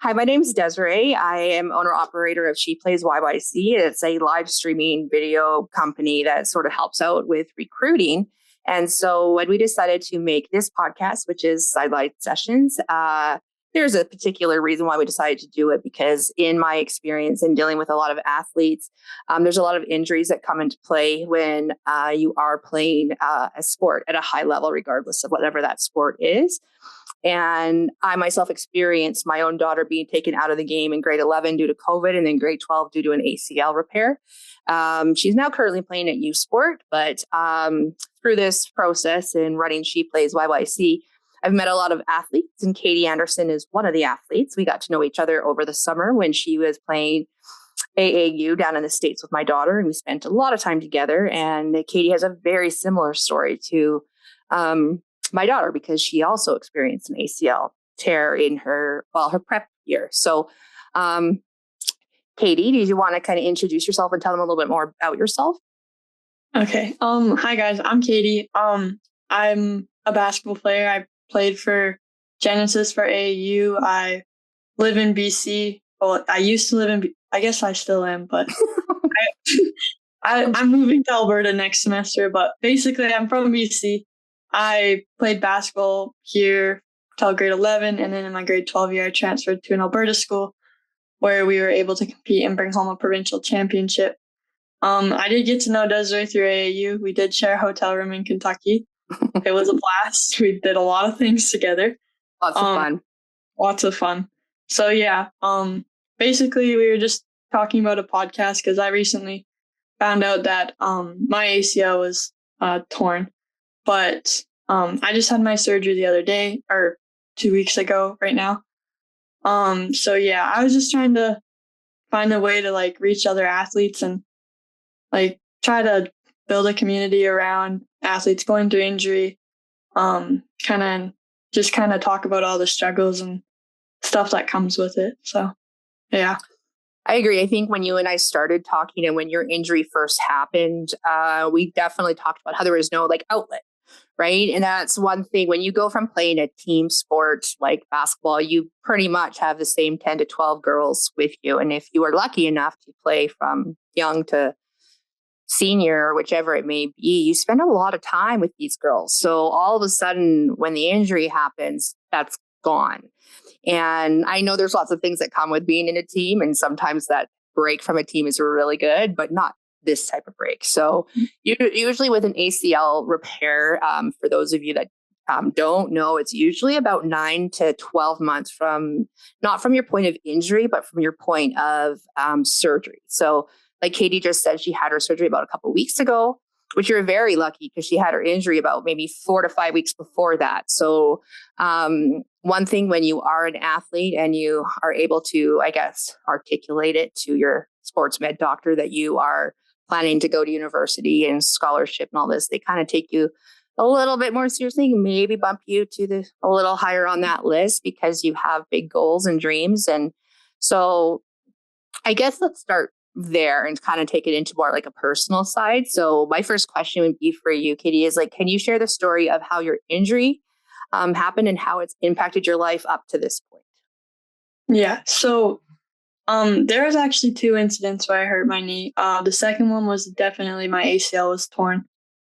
Hi, my name is Desiree. I am owner-operator of She Plays YYC. It's a live streaming video company that sort of helps out with recruiting. And so when we decided to make this podcast, which is Sidelined Sessions, there's a particular reason why we decided to do it, because in my experience in dealing with a lot of athletes, there's a lot of injuries that come into play when you are playing a sport at a high level, regardless of whatever that sport is. And I myself experienced my own daughter being taken out of the game in grade 11 due to COVID, and then grade 12 due to an ACL repair. She's now currently playing at U Sport, but through this process in running She Plays YYC, I've met a lot of athletes, and Kadie Anderson is one of the athletes. We got to know each other over the summer when she was playing AAU down in the States with my daughter, and we spent a lot of time together. And Kadie has a very similar story to my daughter, because she also experienced an ACL tear in her prep year. So, Kadie, did you want to kind of introduce yourself and tell them a little bit more about yourself? Okay. Hi guys, I'm Kadie. I'm a basketball player. I played for Genesis for AAU. I live in BC. Well, I used to live in, I guess I still am, but I'm moving to Alberta next semester. But basically, I'm from BC. I played basketball here till grade 11, and then in my grade 12 year, I transferred to an Alberta school where we were able to compete and bring home a provincial championship. I did get to know Desiree through AAU. We did share a hotel room in Kentucky. It was a blast. We did a lot of things together. Lots of fun. So yeah, basically we were just talking about a podcast because I recently found out that my ACL was torn. But I just had my surgery the other day, or 2 weeks ago right now. So yeah, I was just trying to find a way to reach other athletes and try to build a community around athletes going through injury. Kind of talk about all the struggles and stuff that comes with it. So yeah. I agree. I think when you and I started talking and when your injury first happened, we definitely talked about how there was no outlet. Right. And that's one thing. When you go from playing a team sport like basketball, you pretty much have the same 10 to 12 girls with you. And if you are lucky enough to play from young to senior, or whichever it may be, you spend a lot of time with these girls. So all of a sudden, when the injury happens, that's gone. And I know there's lots of things that come with being in a team. And sometimes that break from a team is really good, but not this type of break. So usually with an ACL repair, for those of you that don't know, it's usually about 9 to 12 months not from your point of injury, but from your point of surgery. So like Kadie just said, she had her surgery about a couple of weeks ago, which you're very lucky because she had her injury about maybe 4 to 5 weeks before that. So one thing when you are an athlete and you are able to, I guess, articulate it to your sports med doctor that you are planning to go to university and scholarship and all this, they kind of take you a little bit more seriously, maybe bump you to a little higher on that list because you have big goals and dreams. And so I guess let's start there and kind of take it into more like a personal side. So my first question would be for you, Kadie, is can you share the story of how your injury happened and how it's impacted your life up to this point? Yeah. So there was actually 2 incidents where I hurt my knee. The second one was definitely my ACL was torn,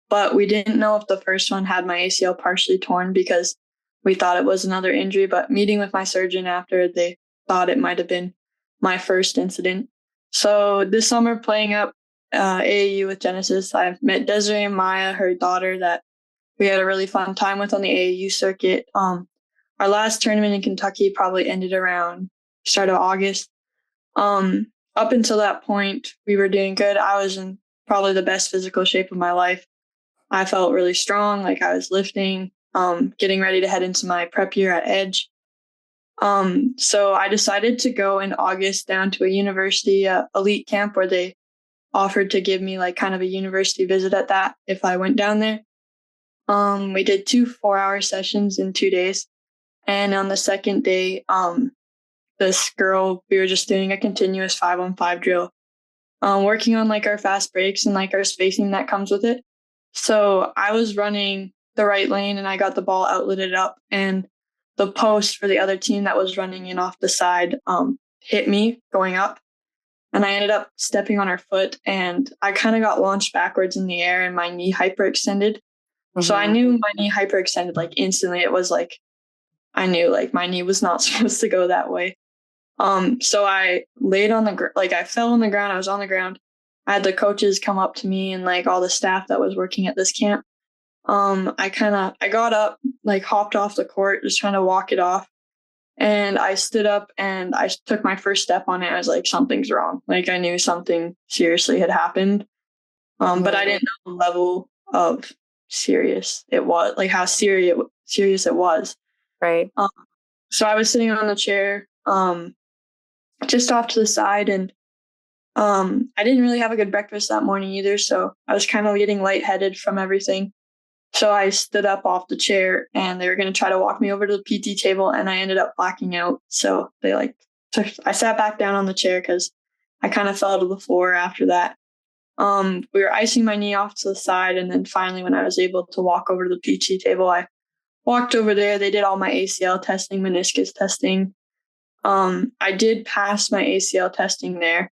but we didn't know if the first one had my ACL partially torn because we thought it was another injury. But meeting with my surgeon after, they thought it might have been my first incident. So this summer playing up AAU with Genesis, I met Desiree and Maya, her daughter, that we had a really fun time with on the AAU circuit. Our last tournament in Kentucky probably ended around start of August. Up until that point, we were doing good. I was in probably the best physical shape of my life. I felt really strong, like I was lifting, getting ready to head into my prep year at Edge. So I decided to go in August down to a university elite camp where they offered to give me kind of a university visit at that if I went down there. We did 2 4-hour sessions in 2 days. And on the second day, this girl, we were just doing a continuous 5-on-5 drill, working on our fast breaks and our spacing that comes with it. So I was running the right lane and I got the ball outletted up, and the post for the other team that was running in off the side hit me going up. And I ended up stepping on her foot, and I kind of got launched backwards in the air, and my knee hyperextended. Mm-hmm. So I knew my knee hyperextended like instantly. It was like, I knew like my knee was not supposed to go that way. So I laid on the I fell on the ground. I was on the ground. I had the coaches come up to me and like all the staff that was working at this camp. I got up, like hopped off the court, just trying to walk it off. And I stood up and I took my first step on it. I was like, something's wrong. Like I knew something seriously had happened. But I didn't know the level of serious it was, like how serious it was. Right. So I was sitting on the chair, just off to the side, and I didn't really have a good breakfast that morning either. So I was kind of getting lightheaded from everything. So I stood up off the chair, and they were going to try to walk me over to the PT table, and I ended up blacking out. So they I sat back down on the chair because I kind of fell to the floor after that. We were icing my knee off to the side, and then finally when I was able to walk over to the PT table, I walked over there. They did all my ACL testing, meniscus testing. I did pass my ACL testing there,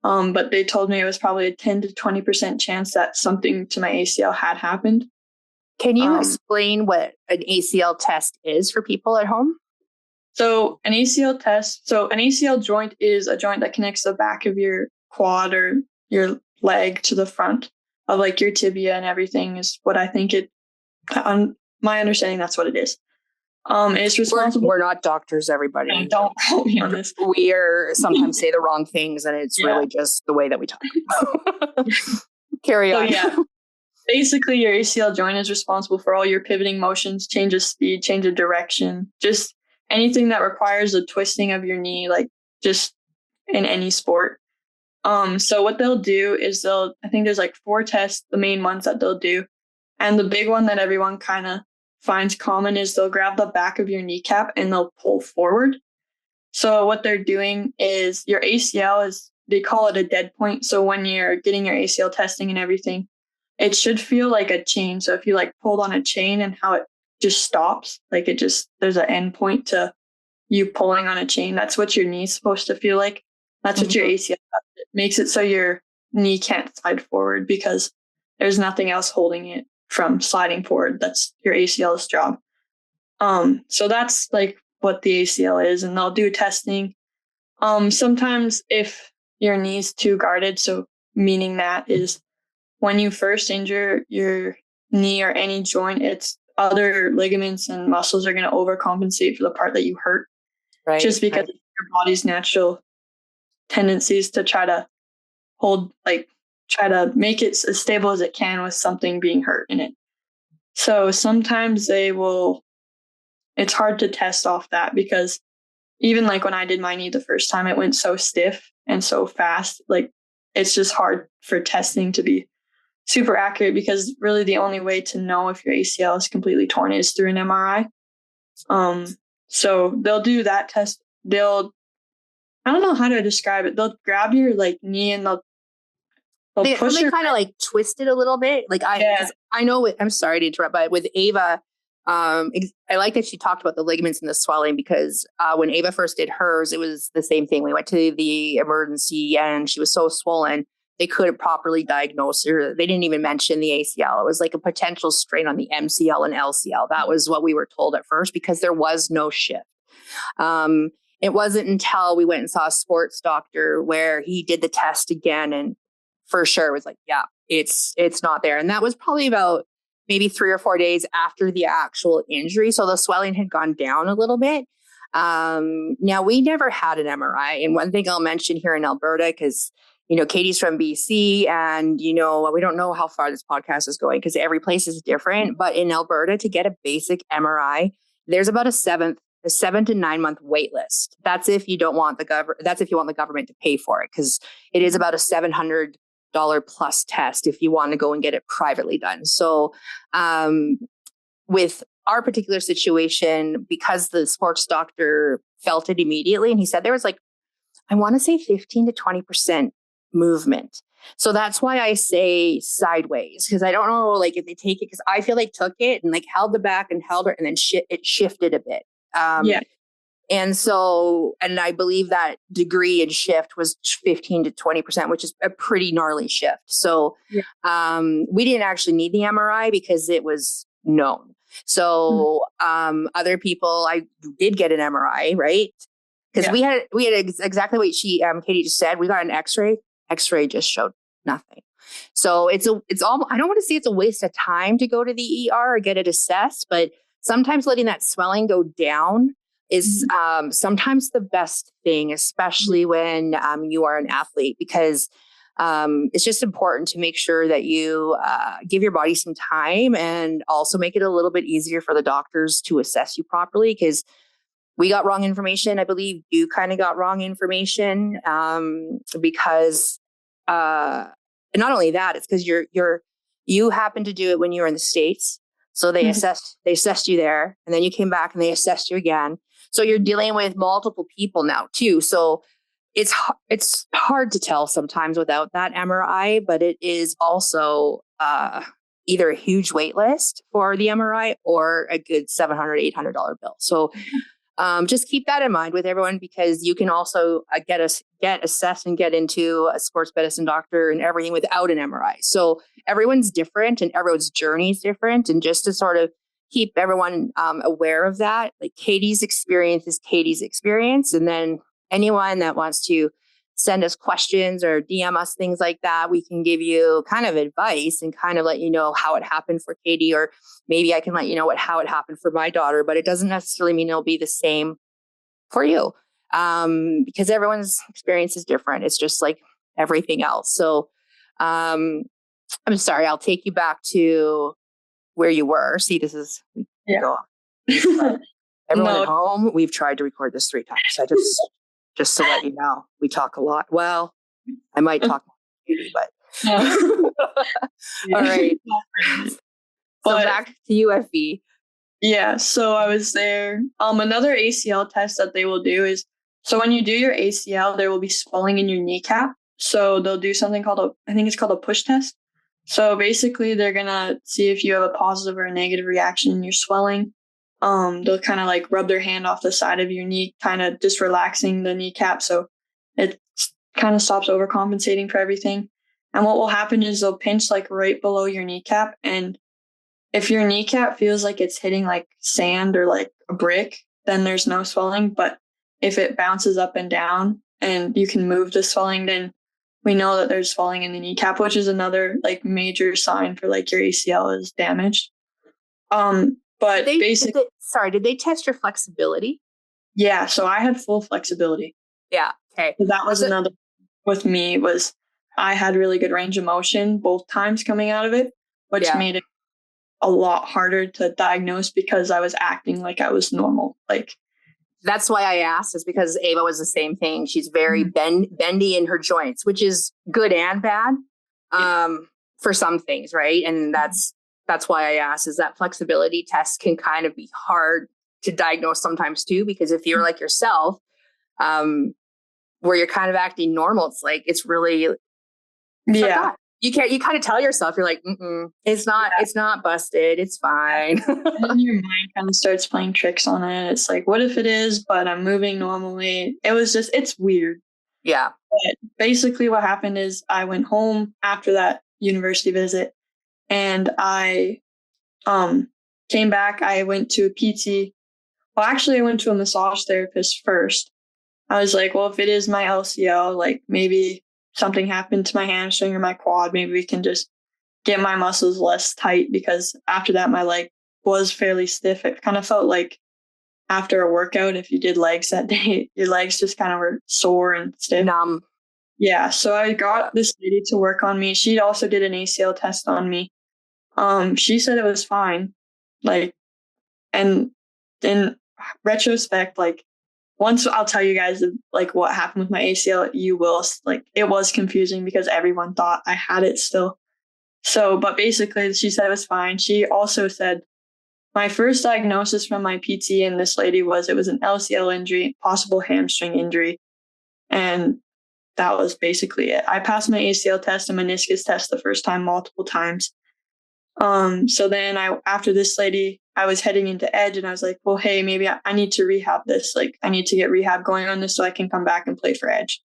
but they told me it was probably a 10 to 20% chance that something to my ACL had happened. Can you explain what an ACL test is for people at home? So an ACL joint is a joint that connects the back of your quad or your leg to the front of like your tibia and everything is what I think on my understanding, that's what it is. It's responsible. We're not doctors, everybody. Don't quote me on this. We sometimes say the wrong things, and it's really just the way that we talk. Carry on. Yeah. Basically, your ACL joint is responsible for all your pivoting motions, change of speed, change of direction, just anything that requires a twisting of your knee, like just in any sport. So what they'll do is I think there's like 4 tests, the main ones that they'll do. And the big one that everyone kind of finds common is they'll grab the back of your kneecap and they'll pull forward. So what they're doing is your ACL they call it a dead point. So when you're getting your ACL testing and everything, it should feel like a chain. So if you like pulled on a chain and how it just stops, like there's an end point to you pulling on a chain. That's what your knee's supposed to feel like. That's what your ACL does. It makes it so your knee can't slide forward because there's nothing else holding it from sliding forward. That's your ACL's job. So that's like what the ACL is, and they'll do testing. Sometimes if your knee's too guarded, so meaning that is when you first injure your knee or any joint, it's other ligaments and muscles are going to overcompensate for the part that you hurt. Right. Just because of your body's natural tendencies to try to make it as stable as it can with something being hurt in it. So sometimes it's hard to test off that because even like when I did my knee the first time, it went so stiff and so fast. Like it's just hard for testing to be super accurate because really the only way to know if your ACL is completely torn is through an MRI. So they'll do that test. I don't know how to describe it. They'll grab your like knee and they'll push kind of like twist it a little bit. Like I know I'm sorry to interrupt, but with Ava, I like that she talked about the ligaments and the swelling because when Ava first did hers, it was the same thing. We went to the emergency and she was so swollen. They couldn't properly diagnose her. They didn't even mention the ACL. It was like a potential strain on the MCL and LCL. That was what we were told at first because there was no shift. It wasn't until we went and saw a sports doctor where he did the test again and for sure was like, yeah, it's not there. And that was probably about maybe 3 or 4 days after the actual injury. So the swelling had gone down a little bit. Now we never had an MRI. And one thing I'll mention here in Alberta, because Kadie's from BC and, we don't know how far this podcast is going because every place is different. But in Alberta, to get a basic MRI, there's about a 7 to 9 month wait list. That's if you don't want that's if you want the government to pay for it, because it is about a $700 plus test if you want to go and get it privately done. So with our particular situation, because the sports doctor felt it immediately, and he said there was I want to say 15 to 20% movement. So that's why I say sideways, because I don't know if they take it, because I feel took it and held the back and held her and then it shifted a bit. Yeah. And so, and I believe that degree in shift was 15 to 20%, which is a pretty gnarly shift. So we didn't actually need the MRI because it was known. So other people, I did get an MRI, right? Because we had exactly what Kadie just said. We got an X-ray. X-ray just showed nothing. So it's all, I don't want to say it's a waste of time to go to the ER or get it assessed, but sometimes letting that swelling go down is sometimes the best thing, especially when you are an athlete, because it's just important to make sure that you give your body some time and also make it a little bit easier for the doctors to assess you properly, because we got wrong information. I believe you kind of got wrong information because not only that, it's because you happened to do it when you were in the States. So they assessed you there, and then you came back and they assessed you again. So you're dealing with multiple people now too. So it's hard to tell sometimes without that MRI, but it is also either a huge wait list for the MRI or a good $700, $800 bill. So just keep that in mind with everyone, because you can also get assessed and get into a sports medicine doctor and everything without an MRI. So everyone's different and everyone's journey is different. And just to sort of keep everyone aware of that, like Kadie's experience is Kadie's experience. And then anyone that wants to send us questions or DM us things like that, we can give you kind of advice and kind of let you know how it happened for Kadie, or maybe I can let you know how it happened for my daughter, but it doesn't necessarily mean it'll be the same for you because everyone's experience is different. It's just like everything else. So I'm sorry, I'll take you back to where you were. See, this is go off. Everyone at home, we've tried to record this 3 times. I just to let you know, we talk a lot. Well, I might talk more, but all right. So back to UFV. Yeah, so I was there. Another ACL test that they will do is, so when you do your ACL, there will be swelling in your kneecap. So they'll do something called I think it's called a push test. So basically, they're gonna see if you have a positive or a negative reaction in your swelling. They'll kind of like rub their hand off the side of your knee, kind of just relaxing the kneecap, so it kind of stops overcompensating for everything. And what will happen is they'll pinch like right below your kneecap, and if your kneecap feels like it's hitting like sand or like a brick, then there's no swelling. But if it bounces up and down and you can move the swelling, then we know that there's swelling in the kneecap, which is another like major sign for like your ACL is damaged. But basically, did they test your flexibility? Yeah, so I had full flexibility. Yeah, okay. So that was another with me, was I had really good range of motion both times coming out of it, which made it a lot harder to diagnose because I was acting like I was normal. Like, that's why I asked, is because Ava was the same thing. She's very bendy in her joints, which is good and bad for some things, right? And that's why I asked, is that flexibility test can kind of be hard to diagnose sometimes too, because if you're like yourself, where you're kind of acting normal, it's really, you kind of tell yourself, you're like, it's not busted. It's fine. And then your mind kind of starts playing tricks on it. It's like, what if it is, but I'm moving normally? It's weird. Yeah. But basically what happened is I went home after that university visit, and I came back. I went to a PT. Well, actually, I went to a massage therapist first. I was like, well, if it is my LCL, like maybe something happened to my hamstring or my quad, maybe we can just get my muscles less tight, because after that, my leg was fairly stiff. It kind of felt like after a workout, if you did legs that day, your legs just kind of were sore and stiff. Numb. Yeah. So I got this lady to work on me. She also did an ACL test on me. She said it was fine. Like, and in retrospect, like, once I'll tell you guys like what happened with my ACL, you will like, it was confusing because everyone thought I had it still. So, but basically she said it was fine. She also said my first diagnosis from my PT and this lady was it was an LCL injury, possible hamstring injury. And that was basically it. I passed my ACL test and meniscus test the first time multiple times. So then after this lady, I was heading into Edge and I was like, well, hey, maybe I need to rehab this. Like, I need to get rehab going on this so I can come back and play for Edge.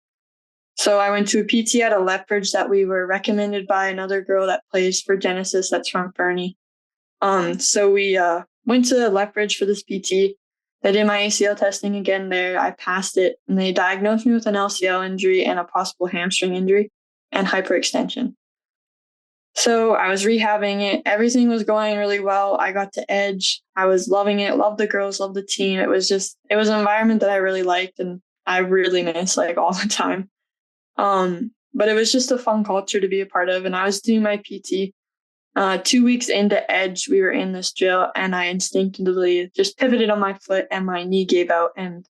So I went to a PT at a Lethbridge that we were recommended by another girl that plays for Genesis that's from Fernie. So we went to Lethbridge for this PT. They did my ACL testing again there. I passed it, and they diagnosed me with an LCL injury and a possible hamstring injury and hyperextension. So I was rehabbing it. Everything was going really well. I got to Edge. I was loving it. Loved the girls, loved the team. It was an environment that I really liked and I really miss like all the time. But it was just a fun culture to be a part of. And I was doing my PT. 2 weeks into Edge, we were in this drill and I instinctively just pivoted on my foot and my knee gave out and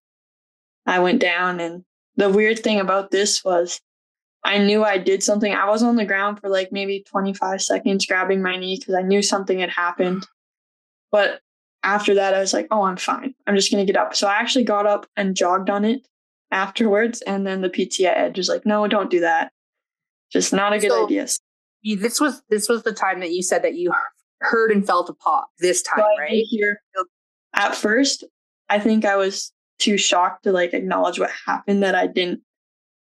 I went down. And the weird thing about this was I knew I did something. I was on the ground for like maybe 25 seconds grabbing my knee because I knew something had happened. But after that, I was like, oh, I'm fine. I'm just going to get up. So I actually got up and jogged on it afterwards. And then the PT at Edge was like, no, don't do that. Just not a good idea. This was the time that you said that you heard and felt a pop this time, right? At first, I think I was too shocked to like acknowledge what happened that I didn't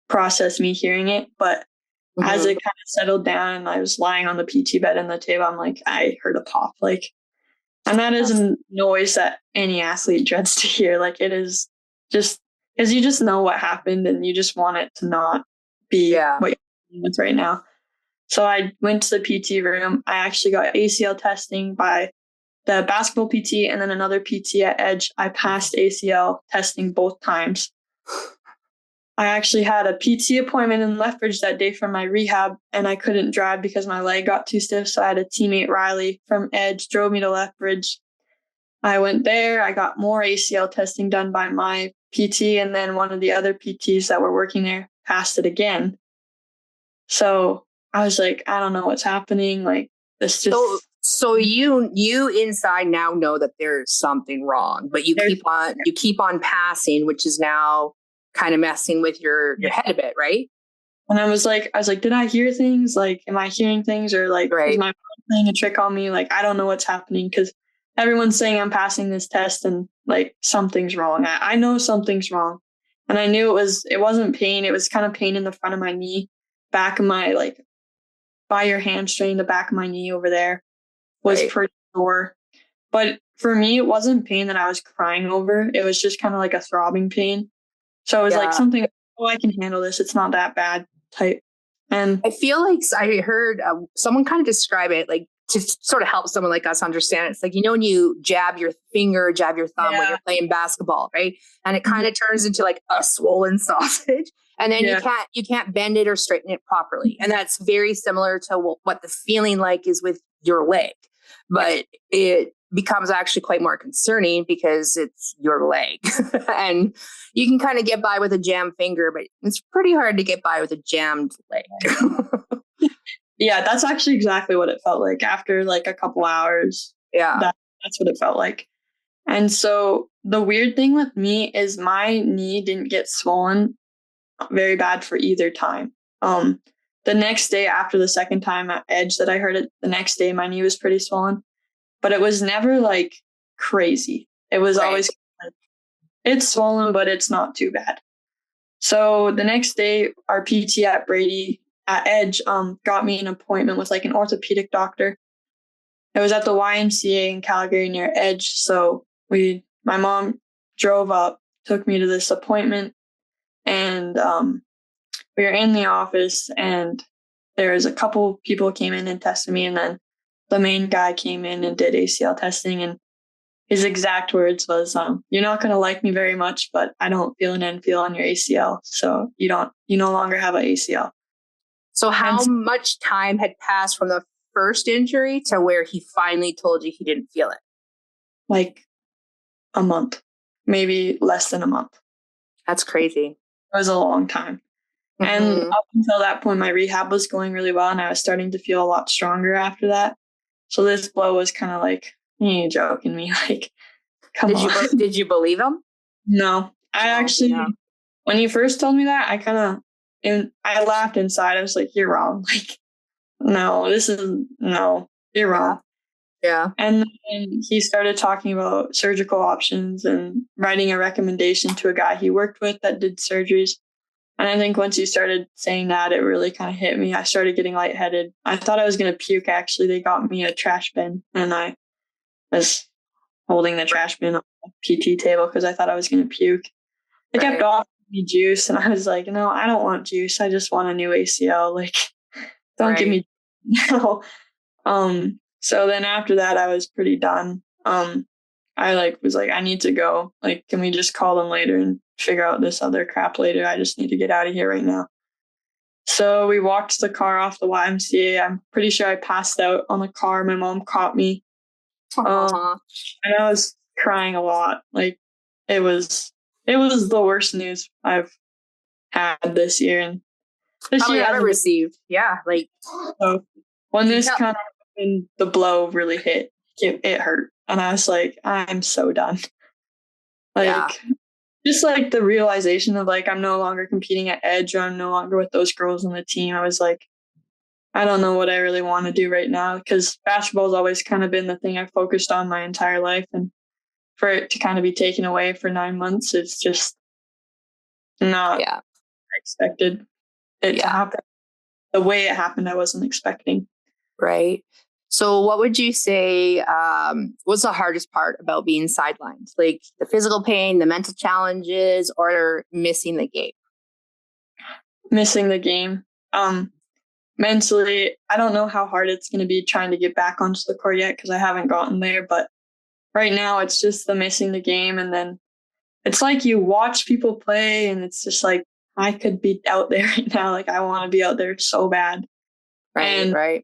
process me hearing it. But as it kind of settled down and I was lying on the PT bed and the table, I'm like, I heard a pop. Like, and that is a noise that any athlete dreads to hear. Like, it is just because you just know what happened and you just want it to not be what you're dealing with right now. So I went to the PT room. I actually got ACL testing by the basketball PT and then another PT at Edge. I passed ACL testing both times. I actually had a PT appointment in Lethbridge that day for my rehab, and I couldn't drive because my leg got too stiff. So I had a teammate, Riley, from Edge, drove me to Lethbridge. I went there. I got more ACL testing done by my PT, and then one of the other PTs that were working there passed it again. So I was like, I don't know what's happening. Like, this just... So you inside now know that there's something wrong, but you keep on passing, which is now kind of messing with your head a bit, right? And I was like, did I hear things? Like, am I hearing things, or like, is my phone playing a trick on me? Like, I don't know what's happening because everyone's saying I'm passing this test and like something's wrong. I know something's wrong, and I knew it wasn't pain. It was kind of pain in the front of my knee, back of my, like, by your hamstring, the back of my knee over there was pretty sore. But for me, it wasn't pain that I was crying over. It was just kind of like a throbbing pain. So it was like something, oh, I can handle this. It's not that bad type. And I feel like I heard someone kind of describe it, like, to sort of help someone like us understand. It's like, when you jab your finger, jab your thumb when you're playing basketball, right? And it kind of turns into like a swollen sausage. And then you can't bend it or straighten it properly. And that's very similar to what the feeling like is with your leg. But it becomes actually quite more concerning because it's your leg. And you can kind of get by with a jammed finger, but it's pretty hard to get by with a jammed leg. Yeah, that's actually exactly what it felt like after like a couple hours. Yeah. That's what it felt like. And so the weird thing with me is my knee didn't get swollen very bad for either time. The next day after the second time at Edge that I heard it, the next day my knee was pretty swollen, but it was never like crazy. It was always like, it's swollen, but it's not too bad. So the next day, our PT at Brady at Edge got me an appointment with like an orthopedic doctor. It was at the YMCA in Calgary near Edge. So my mom drove up, took me to this appointment, and we were in the office, and there was a couple people came in and tested me, and then the main guy came in and did ACL testing, and his exact words was, you're not going to like me very much, but I don't feel an infield on your ACL. So you no longer have an ACL. So how much time had passed from the first injury to where he finally told you he didn't feel it? Like a month, maybe less than a month. That's crazy. It was a long time. And up until that point, my rehab was going really well, and I was starting to feel a lot stronger after that. So this blow was kind of like, you joking me? Like, come on. Did you believe him? No. I actually, when he first told me that, I laughed inside. I was like, you're wrong. Like, no, you're wrong. Yeah. And then he started talking about surgical options and writing a recommendation to a guy he worked with that did surgeries. And I think once he started saying that, it really kind of hit me. I started getting lightheaded. I thought I was going to puke, actually. They got me a trash bin, and I was holding the trash bin on the PT table because I thought I was going to puke. They kept offering me juice, and I was like, no, I don't want juice. I just want a new ACL. Like, don't give me no. So then after that, I was pretty done. I was like, I need to go. Like, can we just call them later and figure out this other crap later? I just need to get out of here right now. So we walked the car off the YMCA. I'm pretty sure I passed out on the car. My mom caught me. And I was crying a lot. Like, it was the worst news I've had this year. And this year I've ever received. Yeah. Like, so when this kind of happened, the blow really hit. It hurt. And I was like, I'm so done. Like, just like the realization of like, I'm no longer competing at Edge, or I'm no longer with those girls on the team. I was like, I don't know what I really want to do right now, because basketball's always kind of been the thing I've focused on my entire life. And for it to kind of be taken away for 9 months, it's just not expected it to happen. The way it happened, I wasn't expecting. Right. So what would you say was the hardest part about being sidelined? Like the physical pain, the mental challenges, or missing the game? Missing the game. Mentally, I don't know how hard it's going to be trying to get back onto the court yet, because I haven't gotten there. But right now, it's just the missing the game. And then it's like you watch people play, and it's just like, I could be out there right now. Like, I want to be out there so bad. Right.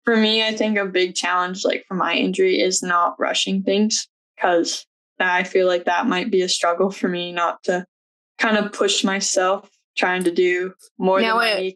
For me, I think a big challenge, like for my injury, is not rushing things, because I feel like that might be a struggle for me, not to kind of push myself trying to do more than I need.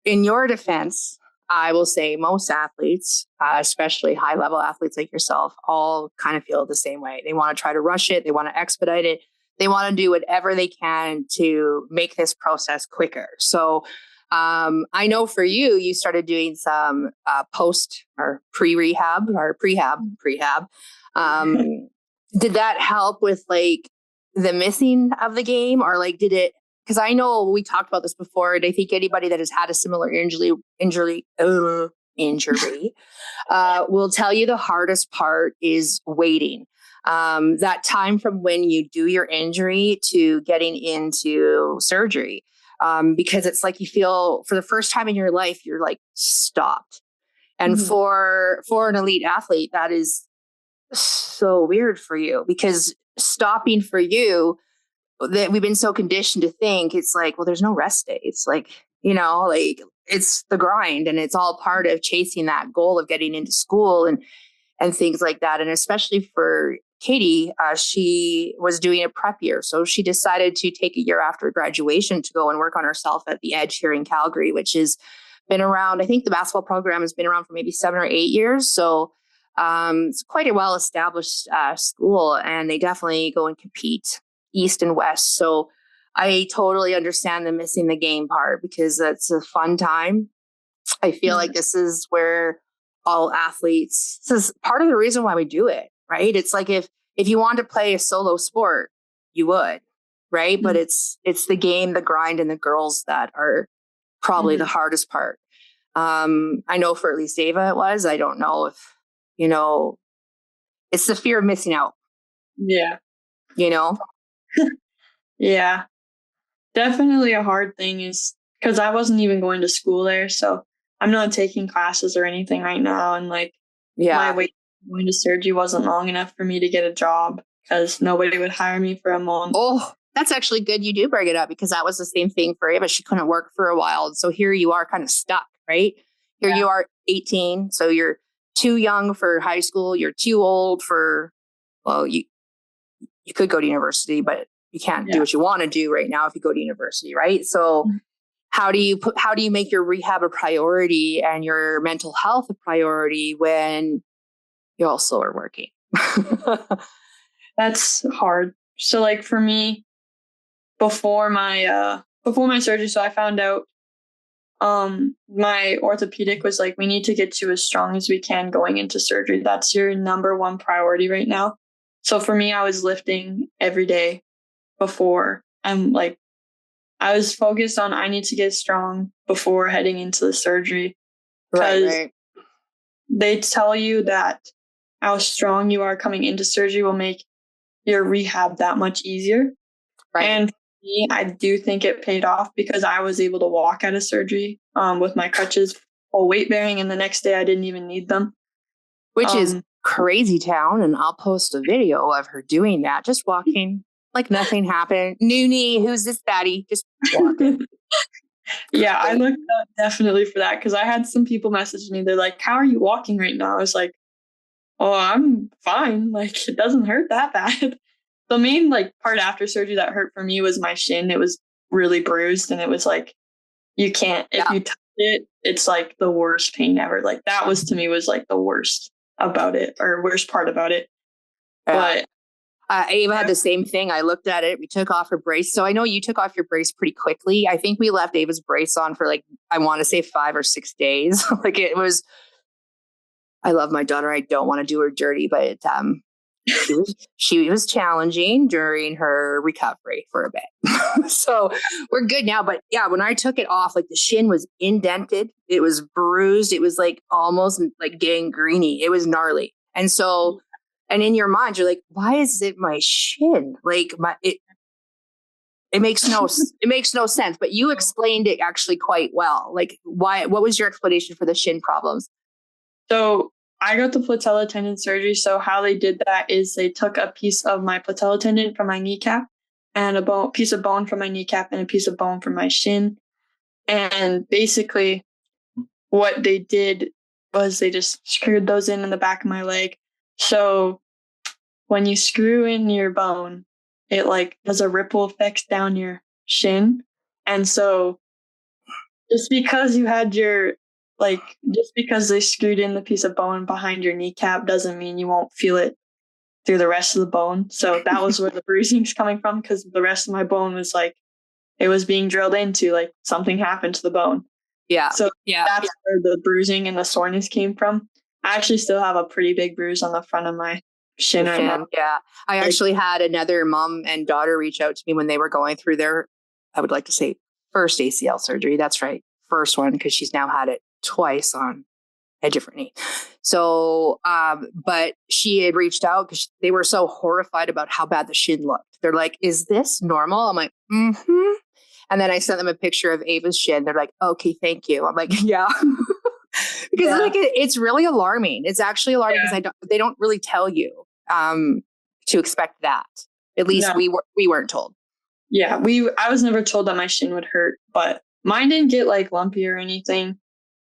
In your defense, I will say most athletes, especially high-level athletes like yourself, all kind of feel the same way. They want to try to rush it. They want to expedite it. They want to do whatever they can to make this process quicker. So I know for you, you started doing some post or pre-rehab or prehab. Did that help with like the missing of the game, or like did it? Because I know we talked about this before, and I think anybody that has had a similar injury will tell you the hardest part is waiting. That time from when you do your injury to getting into surgery. Because it's like you feel for the first time in your life, you're like stopped. And for an elite athlete, that is so weird for you, because stopping for you, that we've been so conditioned to think it's like, well, there's no rest days. Like, like it's the grind, and it's all part of chasing that goal of getting into school and things like that. And especially for Kadie, she was doing a prep year. So she decided to take a year after graduation to go and work on herself at the Edge here in Calgary, which has been around. I think the basketball program has been around for maybe 7 or 8 years. So it's quite a well-established school, and they definitely go and compete East and West. So I totally understand the missing the game part, because that's a fun time. I feel like this is where all athletes, this is part of the reason why we do it, right? It's like if you wanted to play a solo sport, you would, right? But it's the game, the grind, and the girls that are probably the hardest part. I know for at least Ava it was. I don't know if, it's the fear of missing out. Yeah. Yeah. Definitely a hard thing is because I wasn't even going to school there. So I'm not taking classes or anything right now. And like my wait going to surgery wasn't long enough for me to get a job, because nobody would hire me for a month. Oh, that's actually good you do bring it up, because that was the same thing for Ava. She couldn't work for a while. So here you are kind of stuck, right? Here you are 18. So you're too young for high school. You're too old for, well, you could go to university, but you can't do what you want to do right now if you go to university, right? So how do you make your rehab a priority and your mental health a priority when you also are working? That's hard. So like for me, before my surgery, so I found out my orthopedic was like, we need to get you as strong as we can going into surgery. That's your number one priority right now. So for me, I was lifting every day before. I was focused on I need to get strong before heading into the surgery, because Right. they tell you that how strong you are coming into surgery will make your rehab that much easier. Right. And for me, I do think it paid off because I was able to walk out of surgery with my crutches, full weight bearing, and the next day I didn't even need them. Which is crazy town. And I'll post a video of her doing that, just walking like nothing happened. Noonie, who's this baddie? Just walking. Yeah, I looked out definitely for that because I had some people message me. They're like, "How are you walking right now?" I was like, "Oh, I'm fine. Like, it doesn't hurt that bad." The main like part after surgery that hurt for me was my shin. It was really bruised, and it was like you can't if you touch it, it's like the worst pain ever. Like that was to me was like the worst about it or worst part about it. Yeah. But Ava had the same thing. I looked at it. We took off her brace. So I know you took off your brace pretty quickly. I think we left Ava's brace on for like, I want to say 5 or 6 days. Like it was, I love my daughter. I don't want to do her dirty, but she was challenging during her recovery for a bit. So we're good now. But yeah, when I took it off, like the shin was indented. It was bruised. It was like almost like gangreney. It was gnarly. And so, and in your mind, you're like, why is it my shin? Like it makes no sense. But you explained it actually quite well. Like what was your explanation for the shin problems? so I got the patella tendon surgery. So how they did that is they took a piece of my patella tendon from my kneecap and piece of bone from my kneecap and a piece of bone from my shin. And basically what they did was they just screwed those in the back of my leg. So when you screw in your bone, it like does a ripple effects down your shin. And so just because you had just because they screwed in the piece of bone behind your kneecap doesn't mean you won't feel it through the rest of the bone. So that was where the bruising's coming from, because the rest of my bone was like, it was being drilled into, like something happened to the bone. Yeah. So yeah. that's where the bruising and the soreness came from. I actually still have a pretty big bruise on the front of my shin right now. Yeah. I actually had another mom and daughter reach out to me when they were going through their, I would like to say, first ACL surgery. That's right. First one, because she's now had it twice on a different knee. So, but she had reached out because they were so horrified about how bad the shin looked. They're like, is this normal? I'm like, mm-hmm. And then I sent them a picture of Ava's shin. They're like, okay, thank you. I'm like, yeah. Because like it's really alarming. It's actually alarming because they don't really tell you to expect that. At least we weren't told. Yeah, I was never told that my shin would hurt, but mine didn't get like lumpy or anything.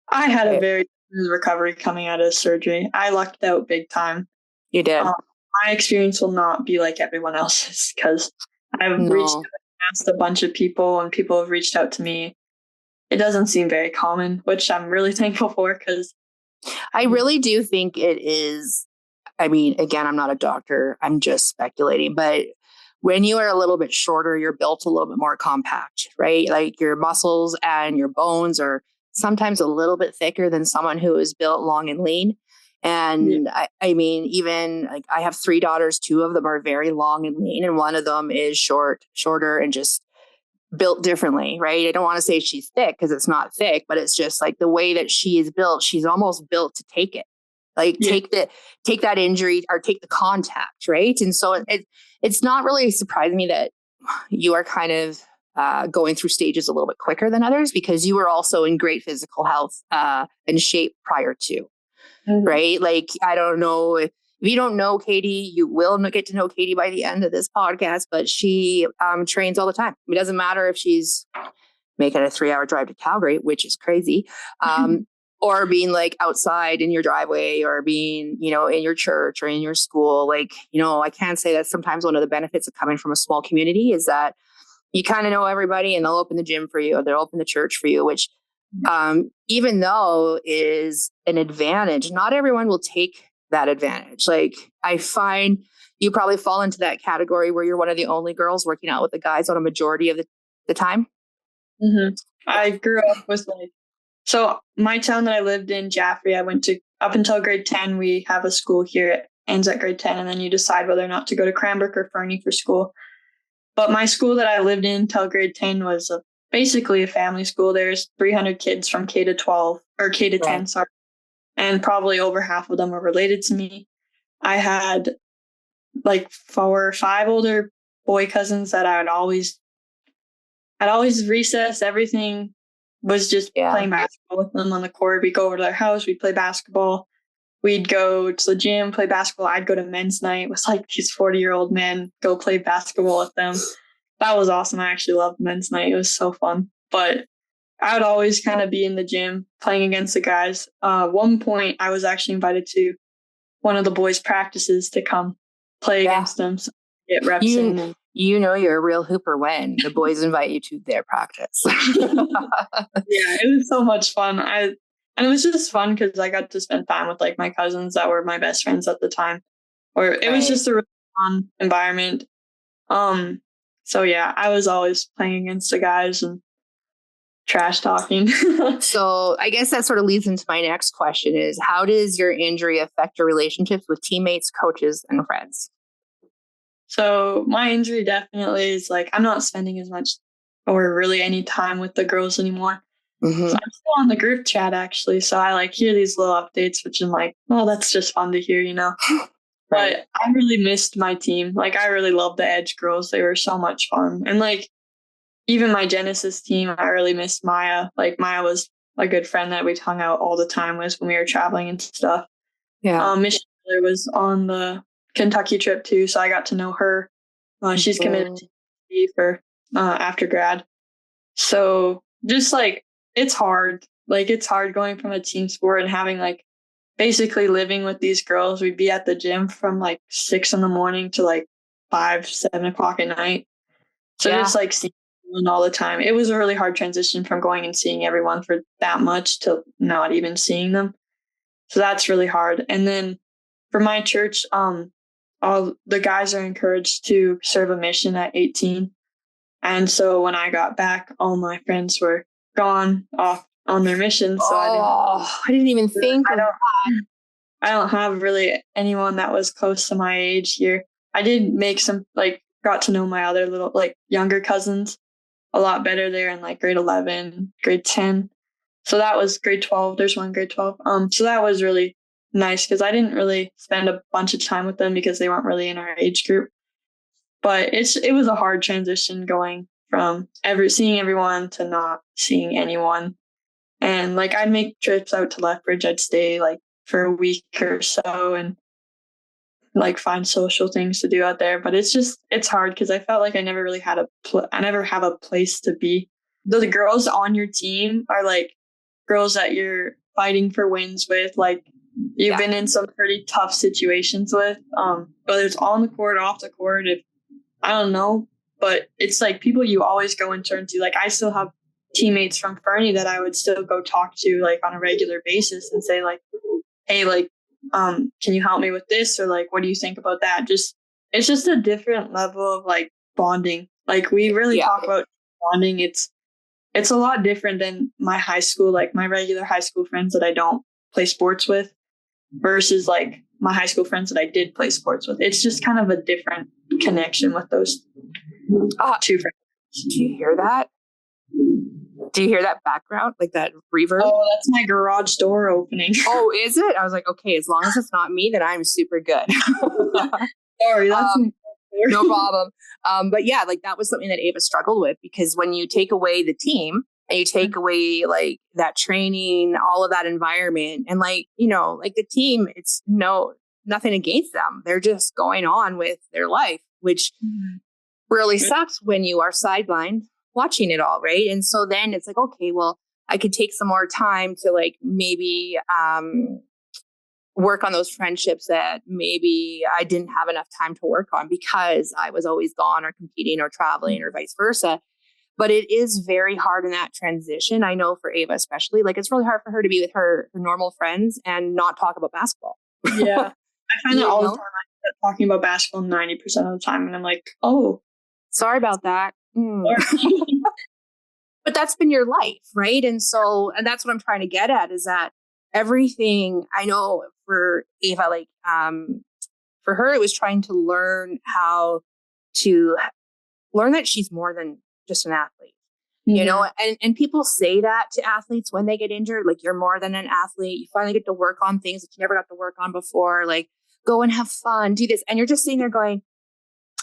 I had a very smooth recovery coming out of surgery. I lucked out big time. You did. My experience will not be like everyone else's because I've reached out and asked a bunch of people and people have reached out to me. It doesn't seem very common, which I'm really thankful for because I really do think it is. I mean, again, I'm not a doctor. I'm just speculating, but when you are a little bit shorter, you're built a little bit more compact, right? Like your muscles and your bones are sometimes a little bit thicker than someone who is built long and lean. And I mean, even like I have 3 daughters, 2 of them are very long and lean, and one of them is shorter and just built differently, right? I don't want to say she's thick because it's not thick, but it's just like the way that she is built, she's almost built to take it. Like take that injury or take the contact, right? And so it's not really surprising me that you are kind of going through stages a little bit quicker than others because you were also in great physical health and shape prior to, right? Like, I don't know if you don't know Kadie, you will get to know Kadie by the end of this podcast, but she trains all the time. It doesn't matter if she's making a 3-hour drive to Calgary, which is crazy. Or being like outside in your driveway or being, in your church or in your school. Like, I can say that sometimes one of the benefits of coming from a small community is that you kind of know everybody and they'll open the gym for you or they'll open the church for you, which even though is an advantage, not everyone will take that advantage. Like I find you probably fall into that category where you're one of the only girls working out with the guys on a majority of the time. I grew up with like So my town that I lived in, Jaffrey, I went to up until grade 10. We have a school here. It ends at grade 10, and then you decide whether or not to go to Cranbrook or Fernie for school. But my school that I lived in till grade 10 was basically a family school. There's 300 kids from K to 12 or K to 10, sorry. And probably over half of them were related to me. I had like 4 or 5 older boy cousins that I'd always recess. Everything was just playing basketball with them on the court. We'd go over to their house. We'd play basketball. We'd go to the gym, play basketball. I'd go to men's night with like these 40-year-old men, go play basketball with them. That was awesome. I actually loved men's night. It was so fun. But I would always kind of be in the gym playing against the guys. One point, I was actually invited to one of the boys' practices to come play against them, so get reps in. You know you're a real hooper when the boys invite you to their practice. Yeah, it was so much fun. And it was just fun because I got to spend time with like my cousins that were my best friends at the time. Or it was just a really fun environment. So yeah, I was always playing against the guys and trash talking. So I guess that sort of leads into my next question is, how does your injury affect your relationships with teammates, coaches, and friends? So my injury definitely is like, I'm not spending as much or really any time with the girls anymore. Mm-hmm. So I'm still on the group chat actually. So I like hear these little updates, which I'm like, oh, that's just fun to hear, you know? Right. But I really missed my team. Like I really loved the Edge girls. They were so much fun. And like even my Genesis team, I really missed Maya. Like Maya was a good friend that we'd hung out all the time with when we were traveling and stuff. Yeah. Michelle was on the Kentucky trip too, so I got to know her. She's committed to me for after grad. So just like it's hard. Like it's hard going from a team sport and having like basically living with these girls. We'd be at the gym from like 6 a.m. to like 5, 7 o'clock at night. So just like seeing everyone all the time. It was a really hard transition from going and seeing everyone for that much to not even seeing them. So that's really hard. And then for my church, all the guys are encouraged to serve a mission at 18. And so when I got back, all my friends were gone off on their mission. So I didn't even think of that. I don't have really anyone that was close to my age here. I did make some, like, got to know my other little, like, younger cousins a lot better there in, like, grade 11, grade 10. So that was grade 12. There's one grade 12. So that was really nice because I didn't really spend a bunch of time with them because they weren't really in our age group. But it was a hard transition going from seeing everyone to not seeing anyone. And like I'd make trips out to Lethbridge. I'd stay like for a week or so and like find social things to do out there. But it's hard because I felt like I never really had I never have a place to be. The girls on your team are like girls that you're fighting for wins with. Like you've been in some pretty tough situations with, whether it's on the court, off the court, I don't know, but it's like people you always go and turn to. Like I still have teammates from Fernie that I would still go talk to like on a regular basis and say like, hey, like, can you help me with this? Or like, what do you think about that? It's just a different level of like bonding. Like we really talk about bonding. It's a lot different than my high school, like my regular high school friends that I don't play sports with versus like my high school friends that I did play sports with. It's just kind of a different connection with those two friends. Do you hear that? Do you hear that background? Like that reverb? Oh, that's my garage door opening. Oh, is it? I was like, okay, as long as it's not me, then I'm super good. Sorry, that's no problem. But yeah, like that was something that Ava struggled with because when you take away the team and you take away like that training, all of that environment and like, you know, like the team, it's nothing against them. They're just going on with their life, which really sucks when you are sidelined watching it all. Right. And so then it's like, okay, well, I could take some more time to like maybe work on those friendships that maybe I didn't have enough time to work on because I was always gone or competing or traveling or vice versa. But it is very hard in that transition. I know for Ava, especially, like it's really hard for her to be with her normal friends and not talk about basketball. Yeah. I find that all the time. I'm talking about basketball 90% of the time. And I'm like, oh, sorry about that. but that's been your life, right? And that's what I'm trying to get at, is that everything I know for Ava, like, for her, it was trying to learn how to learn that she's more than just an athlete. You know, and people say that to athletes when they get injured, like, you're more than an athlete. You finally get to work on things that you never got to work on before. Like, go and have fun, do this. And you're just sitting there going,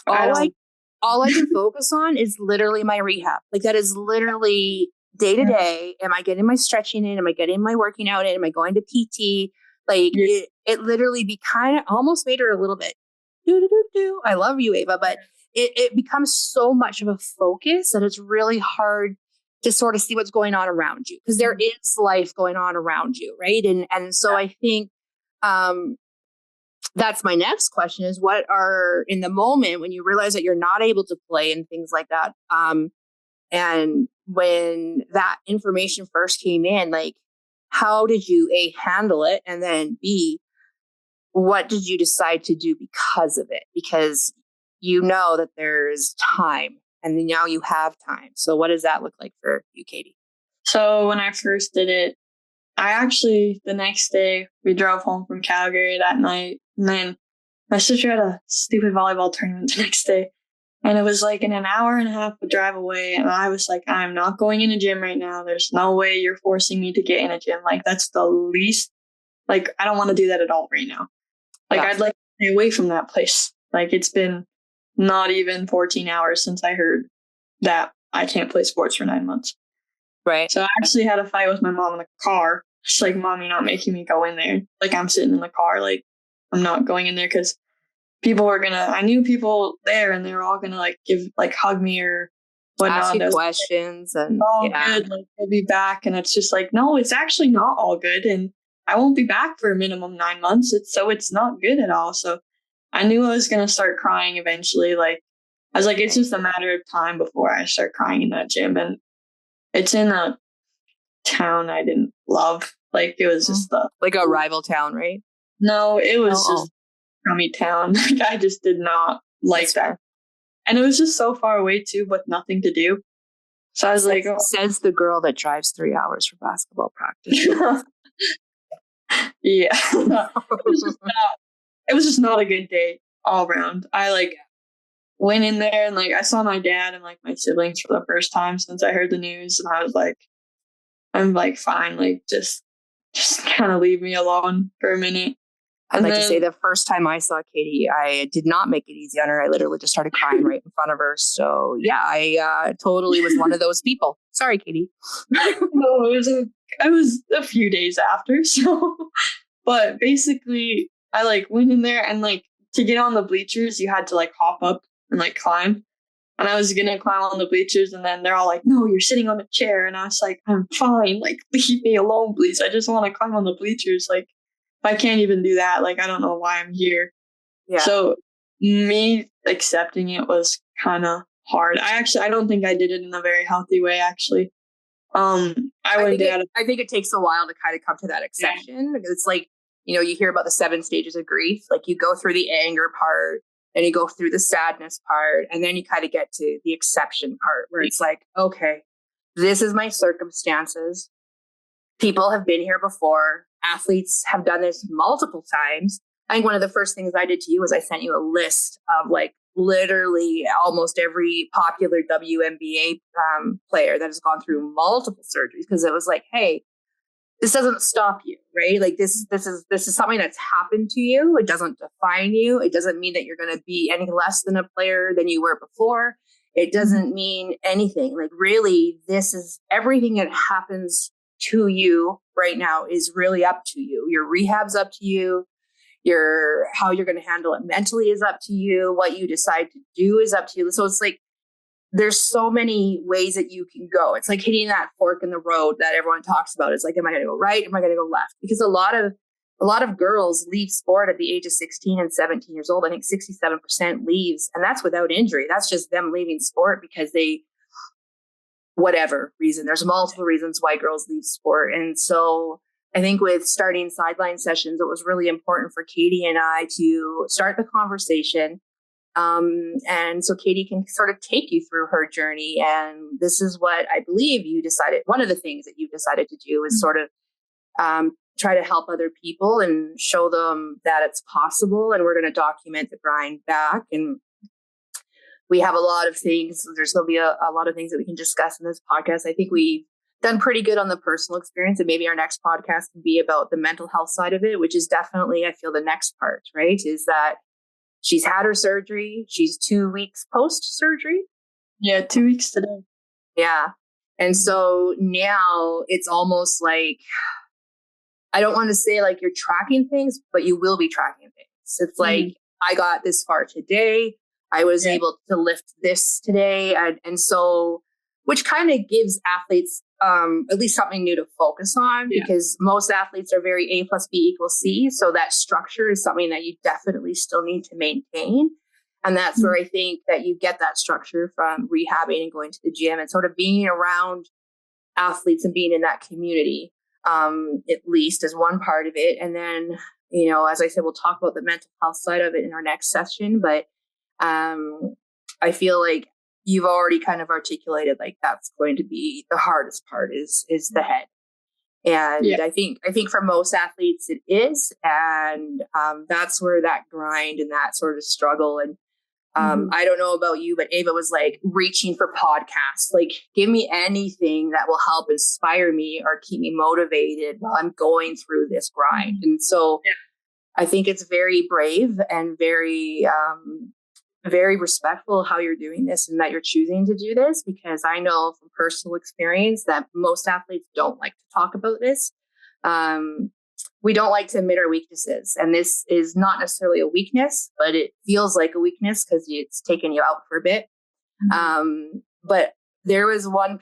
all I can focus on is literally my rehab. Like, that is literally day to day. Am I getting my stretching in? Am I getting my working out in? Am I going to PT? Like, it literally kind of almost made her a little bit, I love you, Ava, but it becomes so much of a focus that it's really hard to sort of see what's going on around you, because there is life going on around you, right? And so I think that's my next question, is what are, in the moment when you realize that you're not able to play and things like that, and when that information first came in, like, how did you A, handle it, and then B, what did you decide to do because of it? Because you know that there's time, and then now you have time. So what does that look like for you, Kadie? So when I first did it, the next day, we drove home from Calgary that night. And then my sister had a stupid volleyball tournament the next day. And it was like in an hour and a half of drive away. And I was like, I'm not going in a gym right now. There's no way you're forcing me to get in a gym. Like, that's the least, like, I don't want to do that at all right now. Like, I'd like to stay away from that place. Like, it's been not even 14 hours since I heard that I can't play sports for 9 months. Right. So I actually had a fight with my mom in the car. She's like, Mom, you're not making me go in there. Like, I'm sitting in the car. Like, I'm not going in there, because I knew people there, and they were all gonna like hug me or whatnot. Ask you questions, and good, like, we'll be back. And it's just like, no, it's actually not all good. And I won't be back for a minimum 9 months. It's not good at all. So I knew I was gonna start crying eventually. Like, I was like, it's just a matter of time before I start crying in that gym. And it's in a town I didn't love. Like, it was just like a rival town, right? No, it was just crummy town. Like, I just did not like that. And it was just so far away too, with nothing to do. So I was like, says the girl that drives 3 hours for basketball practice. Yeah. It was just not a good day all around. I like went in there, and like I saw my dad and like my siblings for the first time since I heard the news, and I was like, I'm like, fine, like just kind of leave me alone for a minute. I'd like to say the first time I saw Kadie, I did not make it easy on her. I literally just started crying right in front of her. So yeah, I totally was one of those people. Sorry, Kadie. No, it was a few days after. So, but basically, I like went in there, and like to get on the bleachers, you had to like hop up and like climb. And I was gonna climb on the bleachers, and then they're all like, "No, you're sitting on a chair." And I was like, "I'm fine. Like, leave me alone, please. I just want to climb on the bleachers. Like, if I can't even do that, like, I don't know why I'm here." Yeah. So me accepting it was kind of hard. I don't think I did it in a very healthy way, actually. I think it takes a while to kind of come to that exception, because it's like, you hear about the 7 stages of grief. Like, you go through the anger part, then you go through the sadness part, and then you kind of get to the exception part, where it's like, okay, this is my circumstances. People have been here before. Athletes have done this multiple times. I think one of the first things I did to you was I sent you a list of like literally almost every popular WNBA player that has gone through multiple surgeries, because it was like, hey, this doesn't stop you, right? Like, this is something that's happened to you. It doesn't define you. It doesn't mean that you're going to be any less than a player than you were before. It doesn't mean anything. Like, really, this is everything that happens to you right now is really up to you. Your rehab's up to you. How you're going to handle it mentally is up to you. What you decide to do is up to you. So it's like, there's so many ways that you can go. It's like hitting that fork in the road that everyone talks about. It's like, am I going to go right? Am I going to go left? Because a lot of girls leave sport at the age of 16 and 17 years old. I think 67% leaves, and that's without injury. That's just them leaving sport because whatever reason. There's multiple reasons why girls leave sport. And so I think with starting Sidelined Sessions, it was really important for Kadie and I to start the conversation, And so Kadie can sort of take you through her journey. And this is what I believe you decided. One of the things that you decided to do is sort of try to help other people and show them that it's possible. And we're going to document the grind back. And we have a lot of things. There's going to be a lot of things that we can discuss in this podcast. I think we've done pretty good on the personal experience, and maybe our next podcast can be about the mental health side of it, which is definitely, I feel, the next part, right? Is that she's had her surgery. She's 2 weeks post-surgery. Yeah, 2 weeks today. Yeah. And so now it's almost like, I don't want to say like you're tracking things, but you will be tracking things. It's like, I got this far today. I was able to lift this today. And so, which kind of gives athletes at least something new to focus on, because most athletes are very A plus B equals C. So that structure is something that you definitely still need to maintain. And that's where I think that you get that structure from rehabbing and going to the gym and sort of being around athletes and being in that community, at least as one part of it. And then, you know, as I said, we'll talk about the mental health side of it in our next session. But I feel like you've already kind of articulated like that's going to be the hardest part is the head. And I think for most athletes it is. And that's where that grind and that sort of struggle. And I don't know about you, but Ava was like reaching for podcasts, like give me anything that will help inspire me or keep me motivated while I'm going through this grind. And so I think it's very brave and very, very respectful how you're doing this and that you're choosing to do this, because I know from personal experience that most athletes don't like to talk about this. We don't like to admit our weaknesses, and this is not necessarily a weakness, but it feels like a weakness because it's taken you out for a bit. But there's one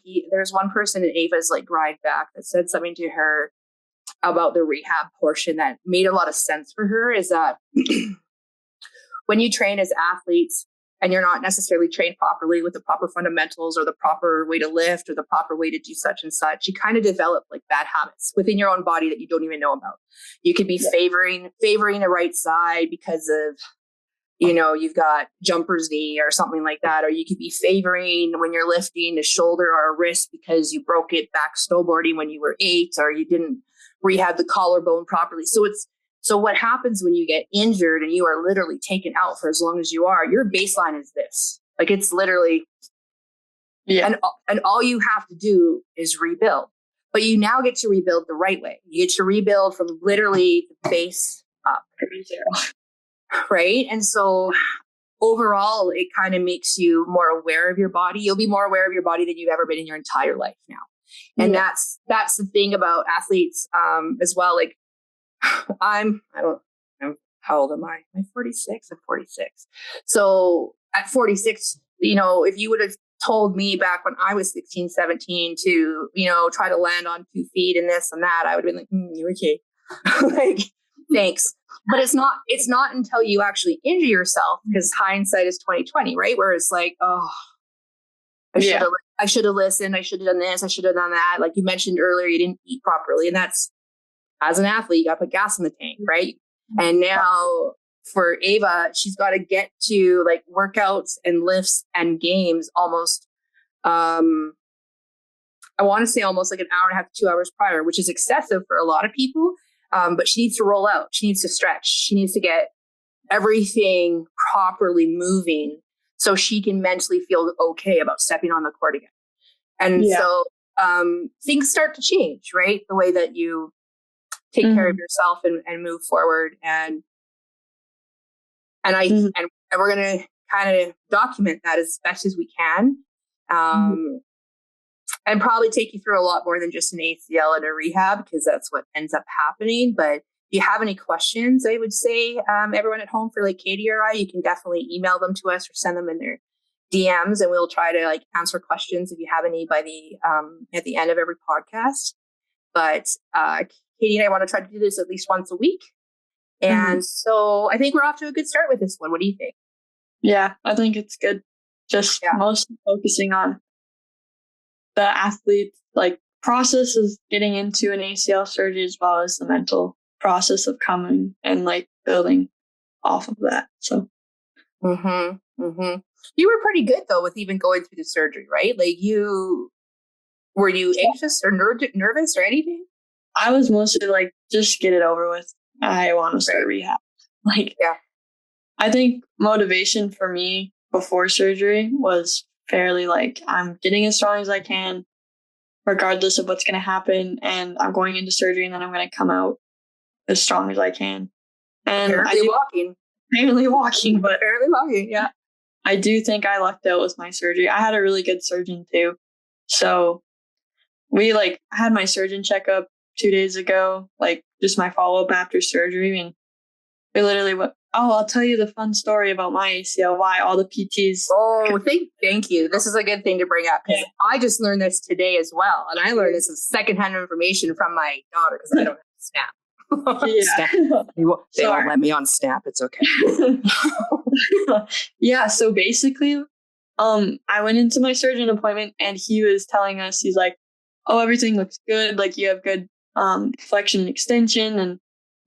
person in Ava's like grind back that said something to her about the rehab portion that made a lot of sense for her, is that when you train as athletes and you're not necessarily trained properly with the proper fundamentals or the proper way to lift or the proper way to do such and such, you kind of develop like bad habits within your own body that you don't even know about. You could be favoring the right side because of, you know, you've got jumper's knee or something like that. Or you could be favoring when you're lifting a shoulder or a wrist because you broke it back snowboarding when you were 8, or you didn't rehab the collarbone properly. So what happens when you get injured and you are literally taken out for as long as you are, your baseline is this. Like it's literally, and all you have to do is rebuild. But you now get to rebuild the right way. You get to rebuild from literally the base up. Right? And so overall, it kind of makes you more aware of your body. You'll be more aware of your body than you've ever been in your entire life now. And that's the thing about athletes as well. Like, I don't know, how old am I? I'm 46. I'm 46. So at 46, you know, if you would have told me back when I was 16, 17 to, you know, try to land on 2 feet and this and that, I would have been like, you're okay. Like, thanks. But it's not until you actually injure yourself, because hindsight is 20/20, right? Where it's like, oh, I should have listened. I should have done this. I should have done that. Like you mentioned earlier, you didn't eat properly. And that's, as an athlete, you got to put gas in the tank, right? And now for Ava, she's got to get to like workouts and lifts and games almost, I want to say almost like an hour and a half to 2 hours prior, which is excessive for a lot of people. But she needs to roll out. She needs to stretch. She needs to get everything properly moving so she can mentally feel okay about stepping on the court again. And so things start to change, right? The way that you take care of yourself and move forward. And we're going to kind of document that as best as we can. And probably take you through a lot more than just an ACL and a rehab, because that's what ends up happening. But if you have any questions, I would say everyone at home, for like Kadie or I, you can definitely email them to us or send them in their DMs, and we'll try to like answer questions if you have any by the at the end of every podcast. But Kadie and I want to try to do this at least once a week. And so I think we're off to a good start with this one. What do you think? Yeah, I think it's good. Just mostly focusing on the athlete like process of getting into an ACL surgery, as well as the mental process of coming and like building off of that. So Mm-hmm. You were pretty good though with even going through the surgery, right? Like were you anxious or nervous or anything? I was mostly like, just get it over with. I want to start rehab. Like, yeah. I think motivation for me before surgery was fairly like, I'm getting as strong as I can, regardless of what's going to happen. And I'm going into surgery and then I'm going to come out as strong as I can. And apparently walking. But apparently walking, yeah. I do think I lucked out with my surgery. I had a really good surgeon too. So we had my surgeon checkup 2 days ago, like just my follow-up after surgery. And we literally went, I'll tell you the fun story about my ACL, why all the PTs. Oh, thank you. This is a good thing to bring up because I just learned this today as well. And I learned this as secondhand information from my daughter because I don't have Snap. They won't let me on Snap. It's okay. Yeah. So basically, I went into my surgeon appointment and he was telling us, he's like, oh, everything looks good. Like you have good flexion and extension, and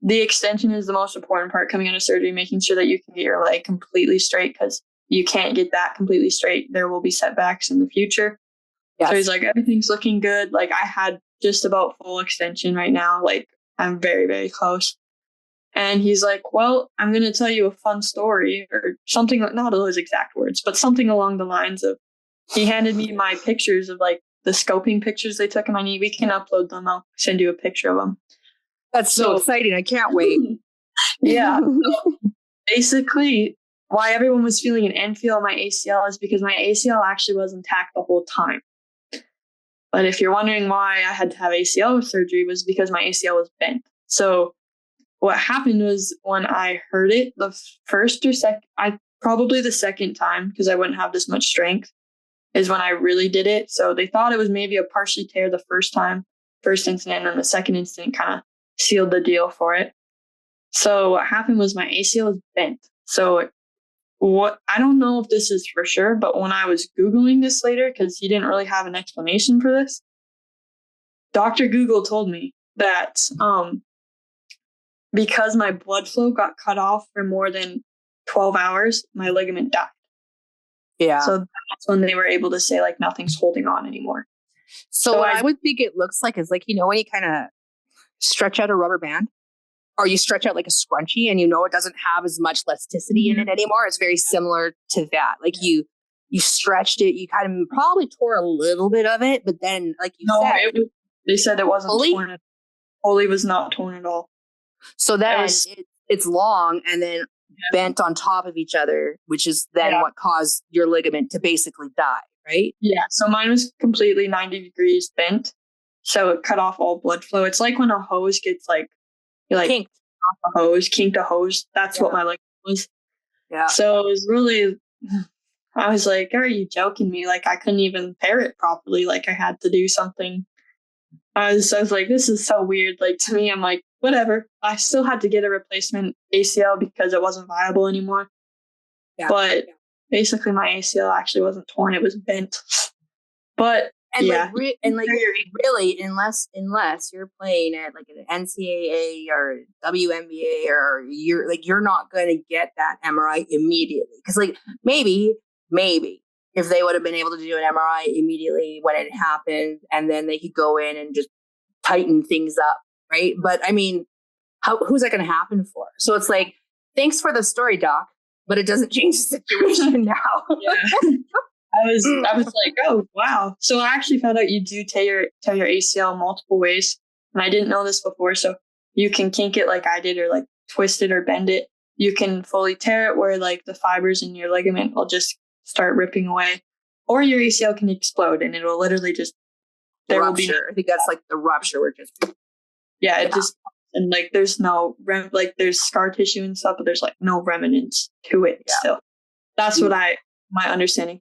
the extension is the most important part coming out of surgery, making sure that you can get your leg completely straight, because you can't get that completely straight. There will be setbacks in the future. Yes. So he's like, everything's looking good. Like I had just about full extension right now. Like I'm very, very close. And he's like, well, I'm going to tell you a fun story or something, not those exact words, but something along the lines of, he handed me my pictures of like the scoping pictures they took in my knee. We can upload them. I'll send you a picture of them. That's so exciting. I can't wait. Yeah. So basically, why everyone was feeling an end feel on my ACL is because my ACL actually was intact the whole time. But if you're wondering why I had to have ACL surgery, was because my ACL was bent. So what happened was when I heard it the first or probably the second time, because I wouldn't have this much strength, is when I really did it. So they thought it was maybe a partially tear the first incident, and the second incident kind of sealed the deal for it. So what happened was my ACL was bent. So I don't know if this is for sure, but when I was Googling this later, because he didn't really have an explanation for this, Dr. Google told me that because my blood flow got cut off for more than 12 hours, my ligament died. Yeah. So that's when they were able to say like nothing's holding on anymore. So what I would think it looks like is like, when you kind of stretch out a rubber band, or you stretch out like a scrunchie and it doesn't have as much elasticity in it anymore. It's very similar to that. Like you stretched it, you kind of probably tore a little bit of it, but then like you said. They said it wasn't torn. Fully was not torn at all. So then it's long and then bent on top of each other, which is then what caused your ligament to basically die, right? Yeah. So mine was completely 90 degrees bent. So it cut off all blood flow. It's like when a hose gets kinked a hose. That's what my leg was. Yeah. So it was really, I was like, are you joking me? Like I couldn't even pair it properly. Like I had to do something. I was like, this is so weird. Like to me, I'm like, whatever. I still had to get a replacement ACL because it wasn't viable anymore. Yeah. But basically my ACL actually wasn't torn. It was bent. But really, unless you're playing at like an NCAA or WNBA, or you're not going to get that MRI immediately. Because like maybe if they would have been able to do an MRI immediately when it happened, and then they could go in and just tighten things up, right? But I mean, who's that going to happen for? So it's like, thanks for the story, doc, but it doesn't change the situation now. Yeah. I was like, oh, wow. So I actually found out you do tear your ACL multiple ways. And I didn't know this before. So you can kink it like I did, or like twist it or bend it. You can fully tear it where like the fibers in your ligament will just start ripping away. Or your ACL can explode and it will literally just rupture. I think that's like the rupture where just it just, and like there's no there's scar tissue and stuff, but there's like no remnants to it still. That's what my understanding.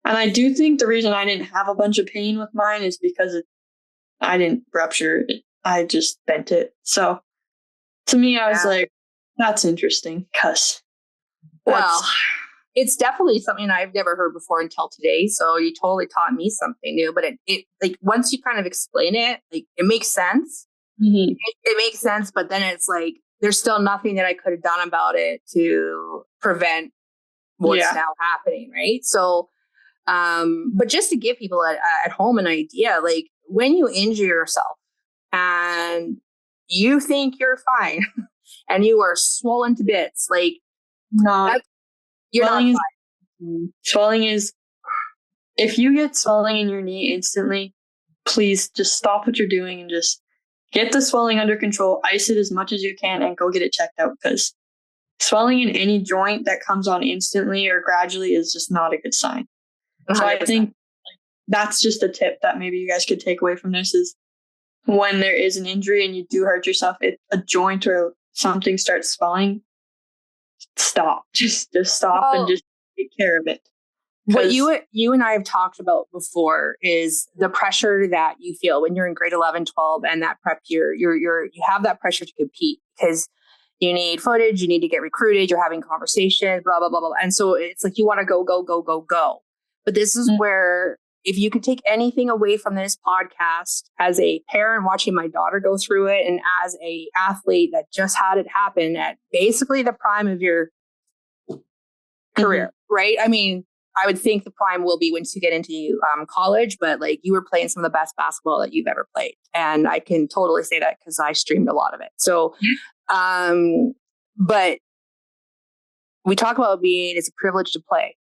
And I do think the reason I didn't have a bunch of pain with mine is because I didn't rupture it. I just bent it. So to me, I was like, that's interesting. It's definitely something I've never heard before until today. So you totally taught me something new. But it like once you kind of explain it, like it makes sense. Mm-hmm. It makes sense. But then it's like there's still nothing that I could have done about it to prevent what's now happening, right? So, but just to give people at home an idea, like when you injure yourself and you think you're fine and you are swollen to bits, like you're not fine. Swelling is, if you get swelling in your knee instantly, please just stop what you're doing and just get the swelling under control, ice it as much as you can, and go get it checked out, because swelling in any joint that comes on instantly or gradually is just not a good sign. 100%. So I think that's just a tip that maybe you guys could take away from this is when there is an injury and you do hurt yourself, if a joint or something starts swelling, stop. Just stop and just take care of it. What you and I have talked about before is the pressure that you feel when you're in grade 11, 12, and that prep year. You have that pressure to compete because you need footage, you need to get recruited, you're having conversations, blah, blah, blah, blah. And so it's like you want to go, go, go, go, go. But this is where, if you could take anything away from this podcast as a parent watching my daughter go through it, and as a athlete that just had it happen at basically the prime of your career, right? I mean, I would think the prime will be once you get into college, but like you were playing some of the best basketball that you've ever played. And I can totally say that because I streamed a lot of it. So, but we talk about it's a privilege to play.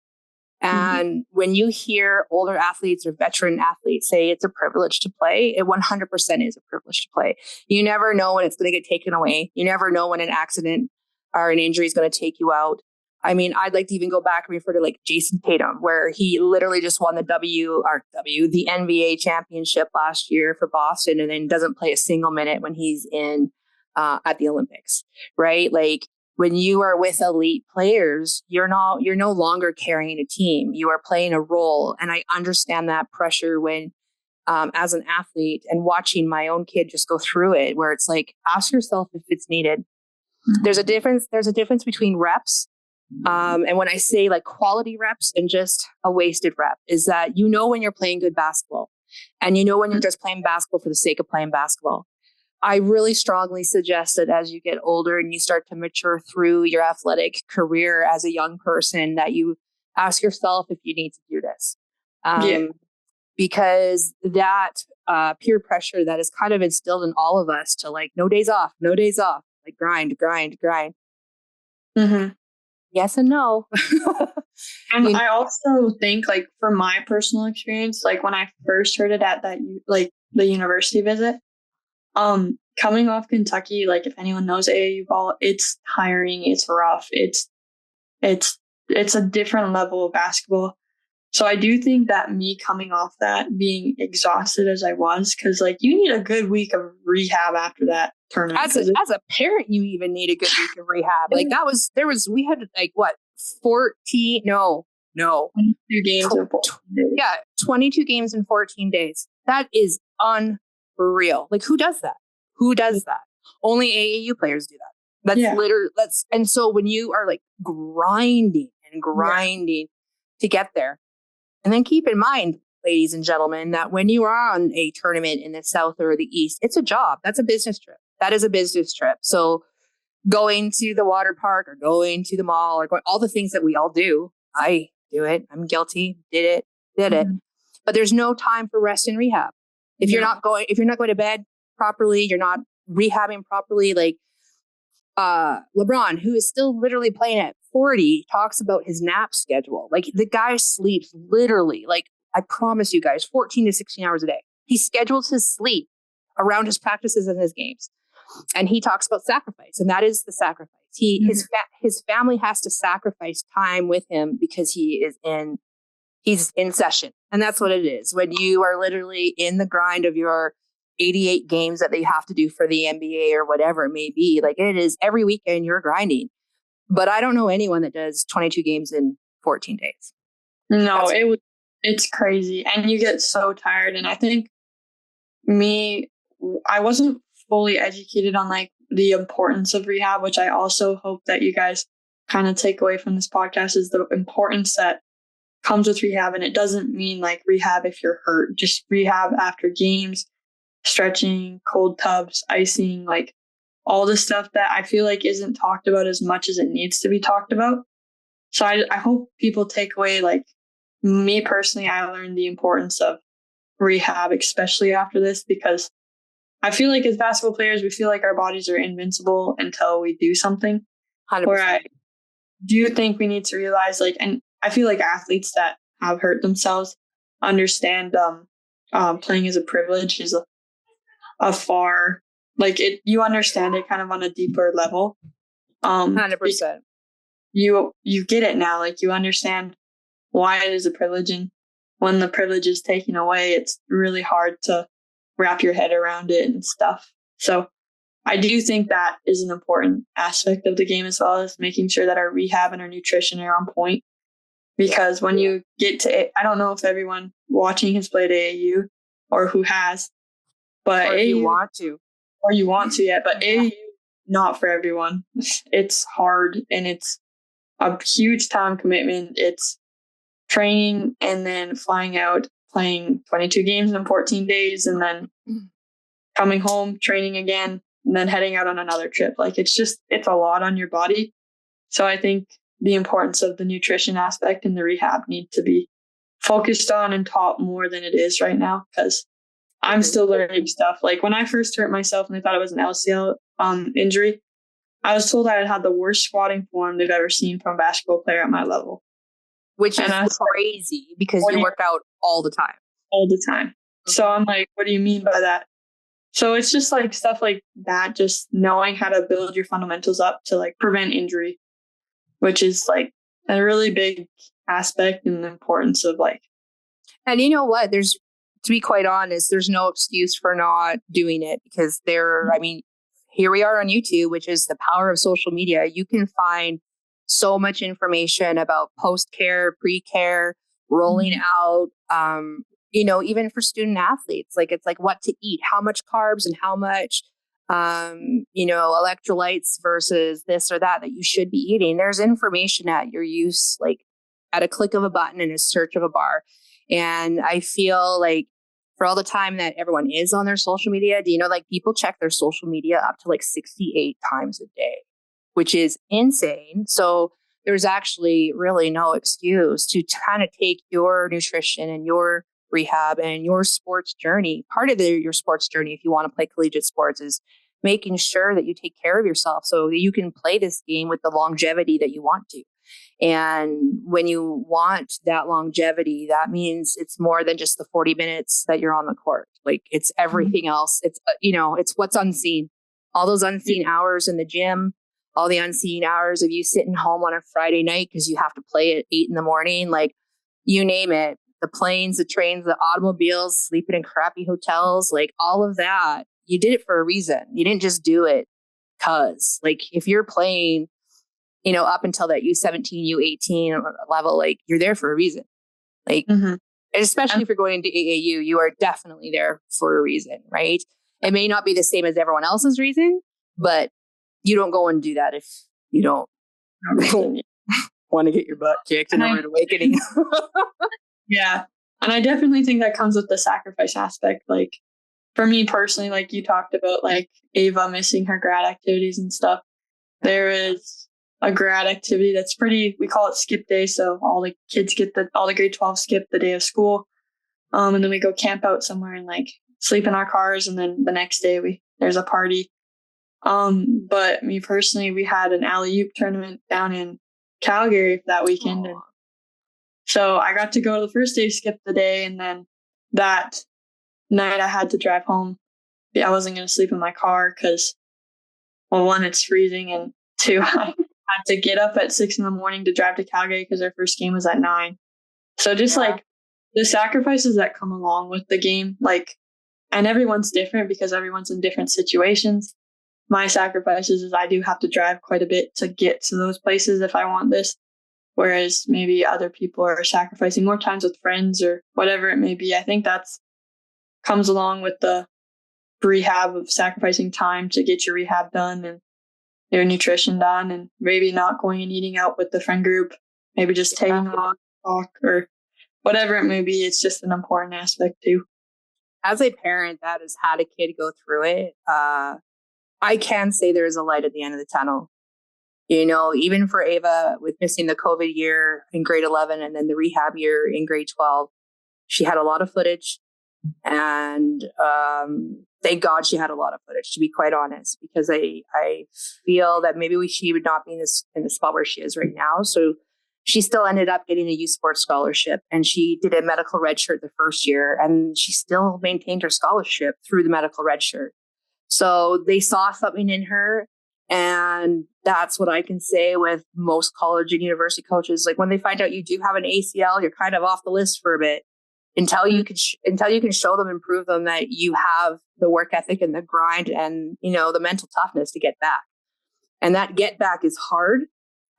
And when you hear older athletes or veteran athletes say it's a privilege to play, it 100% is a privilege to play. You never know when it's going to get taken away. You never know when an accident or an injury is going to take you out. I mean, I'd like to even go back and refer to like Jason Tatum, where he literally just won the the NBA championship last year for Boston, and then doesn't play a single minute when he's in at the Olympics, right? Like when you are with elite players, you're no longer carrying a team. You are playing a role, and I understand that pressure when, as an athlete, and watching my own kid just go through it, where it's like, ask yourself if it's needed. There's a difference. There's a difference between reps. And when I say like quality reps and just a wasted rep, is that when you're playing good basketball, and when you're just playing basketball for the sake of playing basketball. I really strongly suggest that as you get older and you start to mature through your athletic career as a young person, that you ask yourself if you need to do this. Because that peer pressure that is kind of instilled in all of us to like, no days off, like grind. Yes and no. And I also think, like, from my personal experience, like when I first heard it at that, like the university visit, coming off Kentucky, like if anyone knows AAU ball, it's tiring, it's rough, it's a different level of basketball. So I do think that me coming off that, being exhausted as I was, because like you need a good week of rehab after that tournament. As a parent, you even need a good week of rehab. Like we had like what, 22 games in 14 days. Yeah, 22 games in 14 days. That is unreal. Like who does that? Only AAU players do that. And so when you are like grinding to get there, and then keep in mind, ladies and gentlemen, that when you are on a tournament in the South or the East, it's a job. That's a business trip. That is a business trip. So going to the water park or going to the mall or going, all the things that we all do, I do it. I'm guilty. Did it. But there's no time for rest and rehab. If you're not going to bed properly, you're not rehabbing properly. Like LeBron, who is still literally playing at 40, talks about his nap schedule. Like the guy sleeps literally, like I promise you guys, 14 to 16 hours a day. He schedules his sleep around his practices and his games. And he talks about sacrifice, and that is the sacrifice. His family has to sacrifice time with him because he's in session. And that's what it is. When you are literally in the grind of your 88 games that they have to do for the NBA or whatever it may be, like it is every weekend you're grinding. But I don't know anyone that does 22 games in 14 days. No, it's crazy. And you get so tired. And I think I wasn't fully educated on like the importance of rehab, which I also hope that you guys kind of take away from this podcast, is the importance that comes with rehab. And it doesn't mean like rehab if you're hurt, just rehab after games, stretching, cold tubs, icing, like all the stuff that I feel like isn't talked about as much as it needs to be talked about. So I hope people take away, like, me personally, I learned the importance of rehab, especially after this, because I feel like as basketball players, we feel like our bodies are invincible until we do something. Where I 100%. do think we need to realize, like, and I feel like athletes that have hurt themselves understand playing as a privilege is a far, like, it, you understand it kind of on a deeper level. 100%. You get it now, like, you understand why it is a privilege, and when the privilege is taken away, it's really hard to wrap your head around it and stuff. So I do think that is an important aspect of the game, as well as making sure that our rehab and our nutrition are on point. Because when you get to, I don't know if everyone watching has played AAU or who has, but Or if you AAU, want to. or you want to yet, but AAU, not for everyone. It's hard, and it's a huge time commitment. It's training and then flying out, playing 22 games in 14 days, and then coming home, training again, and then heading out on another trip. Like, it's a lot on your body. So I think the importance of the nutrition aspect and the rehab need to be focused on and taught more than it is right now, because I'm still learning stuff. Like, when I first hurt myself and they thought it was an LCL injury, I was told I had had the worst squatting form they've ever seen from a basketball player at my level. Which And is crazy because you work out all the time. All the time. So I'm like, what do you mean by that? So it's just like stuff like that, just knowing how to build your fundamentals up to, like, prevent injury, which is, like, a really big aspect and the importance of, like. And you know what? To be quite honest, there's no excuse for not doing it, because here we are on YouTube, which is the power of social media. You can find so much information about post-care, pre-care, rolling out, even for student athletes. Like, it's like what to eat, how much carbs and how much, electrolytes versus this or that you should be eating. There's information at your use, like at a click of a button and a search of a bar. And I feel like for all the time that everyone is on their social media, do you know, like, people check their social media up to like 68 times a day, which is insane. So there's actually really no excuse to kind of take your nutrition and your rehab and your sports journey. Part of your sports journey, if you want to play collegiate sports, is making sure that you take care of yourself so that you can play this game with the longevity that you want to. And when you want that longevity, that means it's more than just the 40 minutes that you're on the court. Like, it's everything else. It's, it's what's unseen. All those unseen hours in the gym, all the unseen hours of you sitting home on a Friday night because you have to play at 8 a.m, like, you name it, the planes, the trains, the automobiles, sleeping in crappy hotels, like, all of that, you did it for a reason. You didn't just do it because, like, if you're playing, up until that U17, U18 level, like, you're there for a reason. Like, especially if you're going into AAU, you are definitely there for a reason, right? It may not be the same as everyone else's reason, but you don't go and do that if you don't want to get your butt kicked in an awakening. Yeah. And I definitely think that comes with the sacrifice aspect. Like, for me personally, like you talked about, like, Ava missing her grad activities and stuff. There is a grad activity that's we call it skip day. So all the kids all the grade 12 skip the day of school. And then we go camp out somewhere and, like, sleep in our cars. And then the next day there's a party. But me personally, we had an alley-oop tournament down in Calgary that weekend. And so I got to go to the first day, skip the day. And then that night I had to drive home. I wasn't going to sleep in my car because, well, one, it's freezing, and two, I had to get up at 6 a.m. to drive to Calgary because our first game was at 9. So just like the sacrifices that come along with the game, like, and everyone's different because everyone's in different situations. My sacrifices is I do have to drive quite a bit to get to those places if I want this. Whereas maybe other people are sacrificing more times with friends or whatever it may be. I think that's comes along with the rehab of sacrificing time to get your rehab done and your nutrition done, and maybe not going and eating out with the friend group, maybe just taking a long walk or whatever it may be. It's just an important aspect too. As a parent that has had a kid go through it, I can say there is a light at the end of the tunnel. Even for Ava with missing the COVID year in grade 11 and then the rehab year in grade 12, she had a lot of footage. And thank God she had a lot of footage, to be quite honest, because I feel that maybe she would not be in the spot where she is right now. So she still ended up getting a youth sports scholarship, and she did a medical redshirt the first year, and she still maintained her scholarship through the medical redshirt. So they saw something in her. And that's what I can say with most college and university coaches. Like when they find out you do have an ACL, you're kind of off the list for a bit until you can show them and prove them that you have the work ethic and the grind and, the mental toughness to get back. And that get back is hard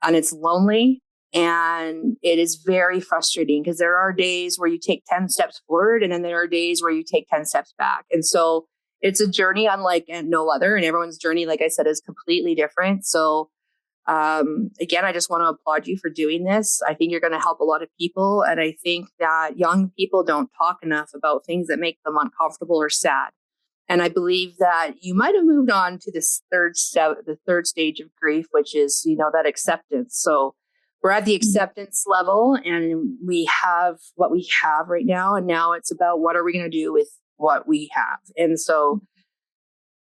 and it's lonely and it is very frustrating because there are days where you take 10 steps forward and then there are days where you take 10 steps back. And so it's a journey unlike no other, and everyone's journey, like I said, is completely different. So again, I just want to applaud you for doing this. I think you're going to help a lot of people. And I think that young people don't talk enough about things that make them uncomfortable or sad. And I believe that you might have moved on to this the third stage of grief, which is, that acceptance. So we're at the acceptance level and we have what we have right now. And now it's about what are we going to do with what we have. And so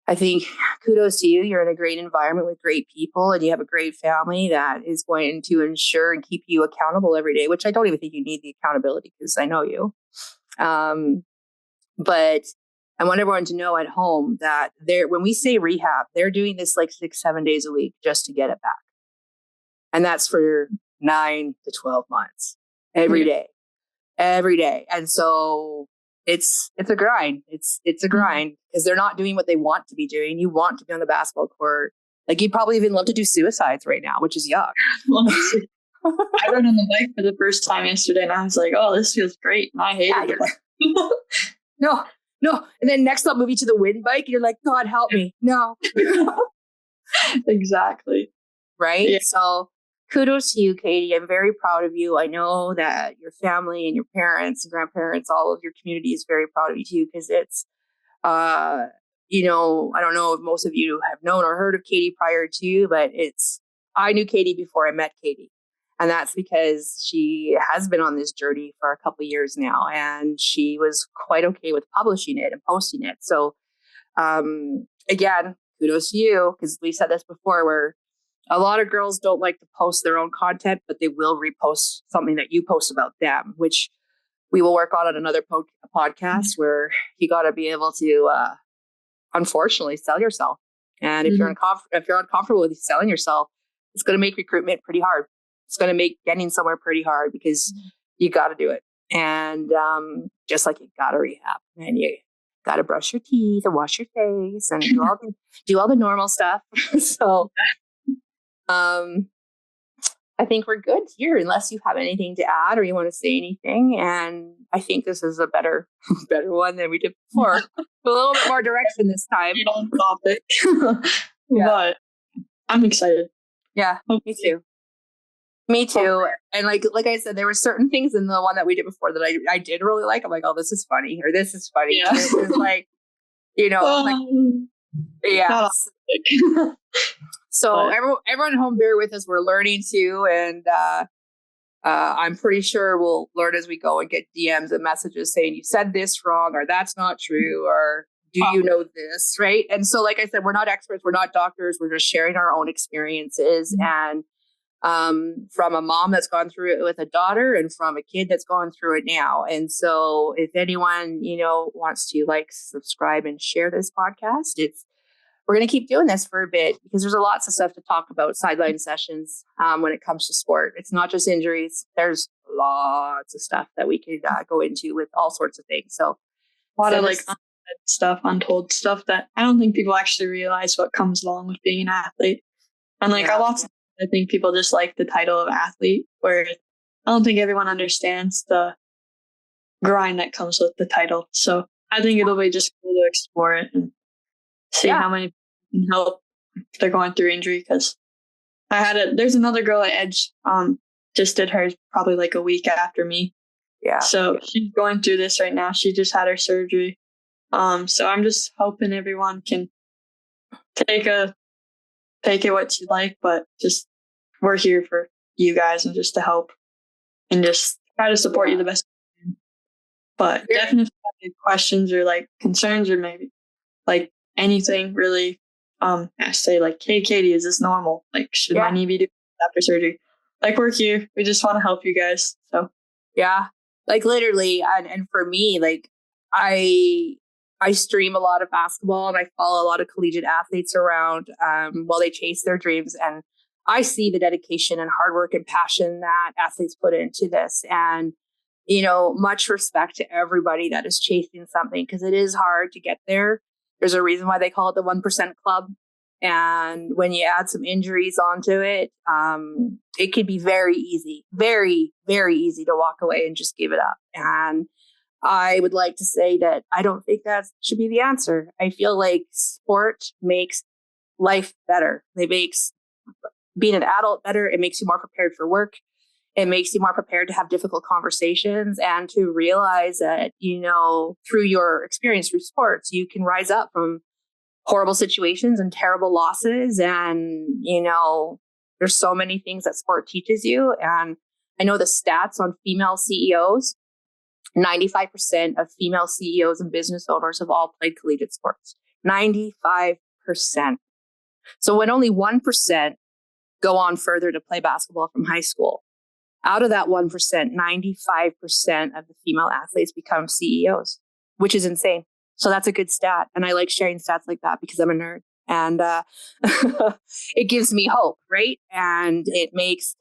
I think kudos to you. You're in a great environment with great people and you have a great family that is going to ensure and keep you accountable every day, which I don't even think you need the accountability because I know you. But I want everyone to know at home that when we say rehab, they're doing this like 6-7 days a week just to get it back. And that's for 9 to 12 months every day. And so it's a grind. It's a grind because they're not doing what they want to be doing. You want to be on the basketball court. Like you'd probably even love to do suicides right now, which is yuck. I rode on the bike for the first time yesterday and I was like, oh, this feels great. And I hated it. No. And then next up, move you to the wind bike. And you're like, God, help me. No. Exactly. Right. Yeah. So kudos to you, Kadie. I'm very proud of you. I know that your family and your parents and grandparents, all of your community is very proud of you too, because it's, I don't know if most of you have known or heard of Kadie prior to, but I knew Kadie before I met Kadie. And that's because she has been on this journey for a couple of years now, and she was quite okay with publishing it and posting it. So, again, kudos to you, because we said this before, where a lot of girls don't like to post their own content, but they will repost something that you post about them, which we will work on another podcast where you got to be able to, unfortunately, sell yourself. And if you're uncomfortable with selling yourself, it's going to make recruitment pretty hard. It's going to make getting somewhere pretty hard because you got to do it. And just like you got to rehab and you got to brush your teeth and wash your face and do all the normal stuff. So I think we're good here unless you have anything to add or you want to say anything. And I think this is a better one than we did before. A little bit more direction this time. On topic. Yeah. But I'm excited. Yeah, me too. Me too. And like I said, there were certain things in the one that we did before that I did really like. I'm like, oh, this is funny, or this is funny. Yeah. It was like, yeah. So everyone at home, bear with us. We're learning too. And I'm pretty sure we'll learn as we go and get DMs and messages saying you said this wrong, or that's not true, or do you know this, right? And so, like I said, we're not experts. We're not doctors. We're just sharing our own experiences. And from a mom that's gone through it with a daughter and from a kid that's going through it now. And so if anyone, wants to subscribe and share this podcast, we're going to keep doing this for a bit because there's lots of stuff to talk about Sidelined Sessions when it comes to sport. It's not just injuries. There's lots of stuff that we could go into with all sorts of things. So a lot of untold stuff that I don't think people actually realize what comes along with being an athlete. And I think people just like the title of athlete, where I don't think everyone understands the grind that comes with the title. So I think it'll be just cool to explore it and see how many can help if they're going through injury. Because there's another girl at Edge, just did hers probably like a week after me. Yeah. So she's going through this right now. She just had her surgery. So I'm just hoping everyone can take a take it what you like, but just we're here for you guys and just to help and just try to support you the best we can. But definitely if you have any questions or like concerns or maybe like anything really, I say like, hey, Kadie, is this normal? Like, should my knee be doing after surgery? Like, we're here. We just want to help you guys. So yeah, like literally, and for me, like I stream a lot of basketball and I follow a lot of collegiate athletes around while they chase their dreams, and I see the dedication and hard work and passion that athletes put into this. And much respect to everybody that is chasing something, because it is hard to get there. There's a reason why they call it the 1% club. And when you add some injuries onto it, it can be very easy, very, very easy to walk away and just give it up. And I would like to say that I don't think that should be the answer. I feel like sport makes life better. It makes being an adult better. It makes you more prepared for work. It makes you more prepared to have difficult conversations and to realize that, through your experience through sports, you can rise up from horrible situations and terrible losses. And, there's so many things that sport teaches you. And I know the stats on female CEOs, 95% of female CEOs and business owners have all played collegiate sports. 95%. So when only 1% go on further to play basketball from high school, out of that 1%, 95% of the female athletes become CEOs, which is insane. So that's a good stat. And I like sharing stats like that because I'm a nerd. And it gives me hope, right? And it makes,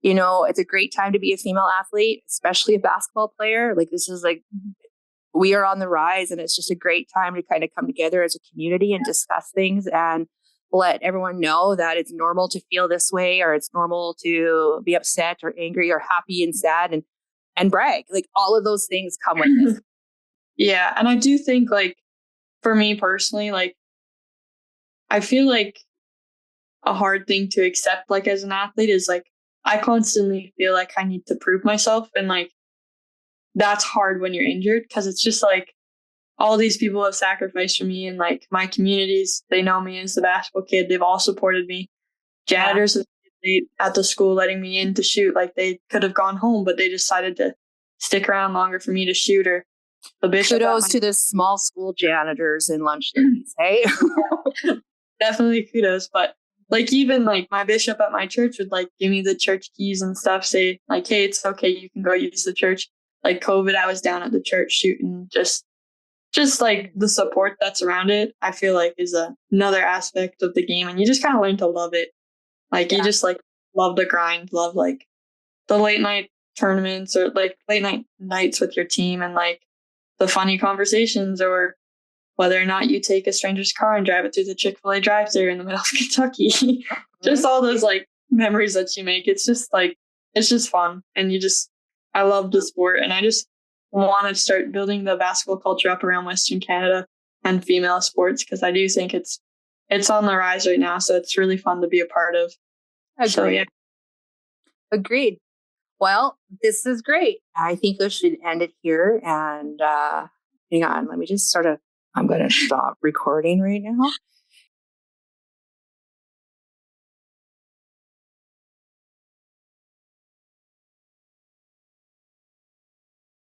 it's a great time to be a female athlete, especially a basketball player. Like, this is like, we are on the rise, and it's just a great time to kind of come together as a community and discuss things and let everyone know that it's normal to feel this way, or it's normal to be upset or angry or happy and sad and brag. Like, all of those things come with it. Yeah. And I do think, like, for me personally, like, I feel like a hard thing to accept, like, as an athlete is like, I constantly feel like I need to prove myself. And like, that's hard when you're injured, because it's just like, all these people have sacrificed for me, and like my communities, they know me as the basketball kid. They've all supported me. Janitors at the school letting me in to shoot. Like, they could have gone home, but they decided to stick around longer for me to shoot. Or the bishop. Kudos to the small school janitors in lunch ladies, hey? Definitely kudos. But like, even like my bishop at my church would like give me the church keys and stuff, say like, hey, it's okay, you can go use the church. Like COVID, I was down at the church shooting. Just like the support that's around it, I feel like is another aspect of the game. And you just kind of learn to love it. Like, you just like love the grind, love like the late night tournaments, or like late night nights with your team, and like the funny conversations, or whether or not you take a stranger's car and drive it through the Chick-fil-A drive-thru in the middle of Kentucky. Just all those like memories that you make. It's just like, it's just fun. And I love the sport, and I just want to start building the basketball culture up around Western Canada and female sports, because I do think it's on the rise right now. So it's really fun to be a part of. Agreed. So, yeah. Agreed. Well, this is great. I think we should end it here. And hang on, let me just I'm going to stop recording right now.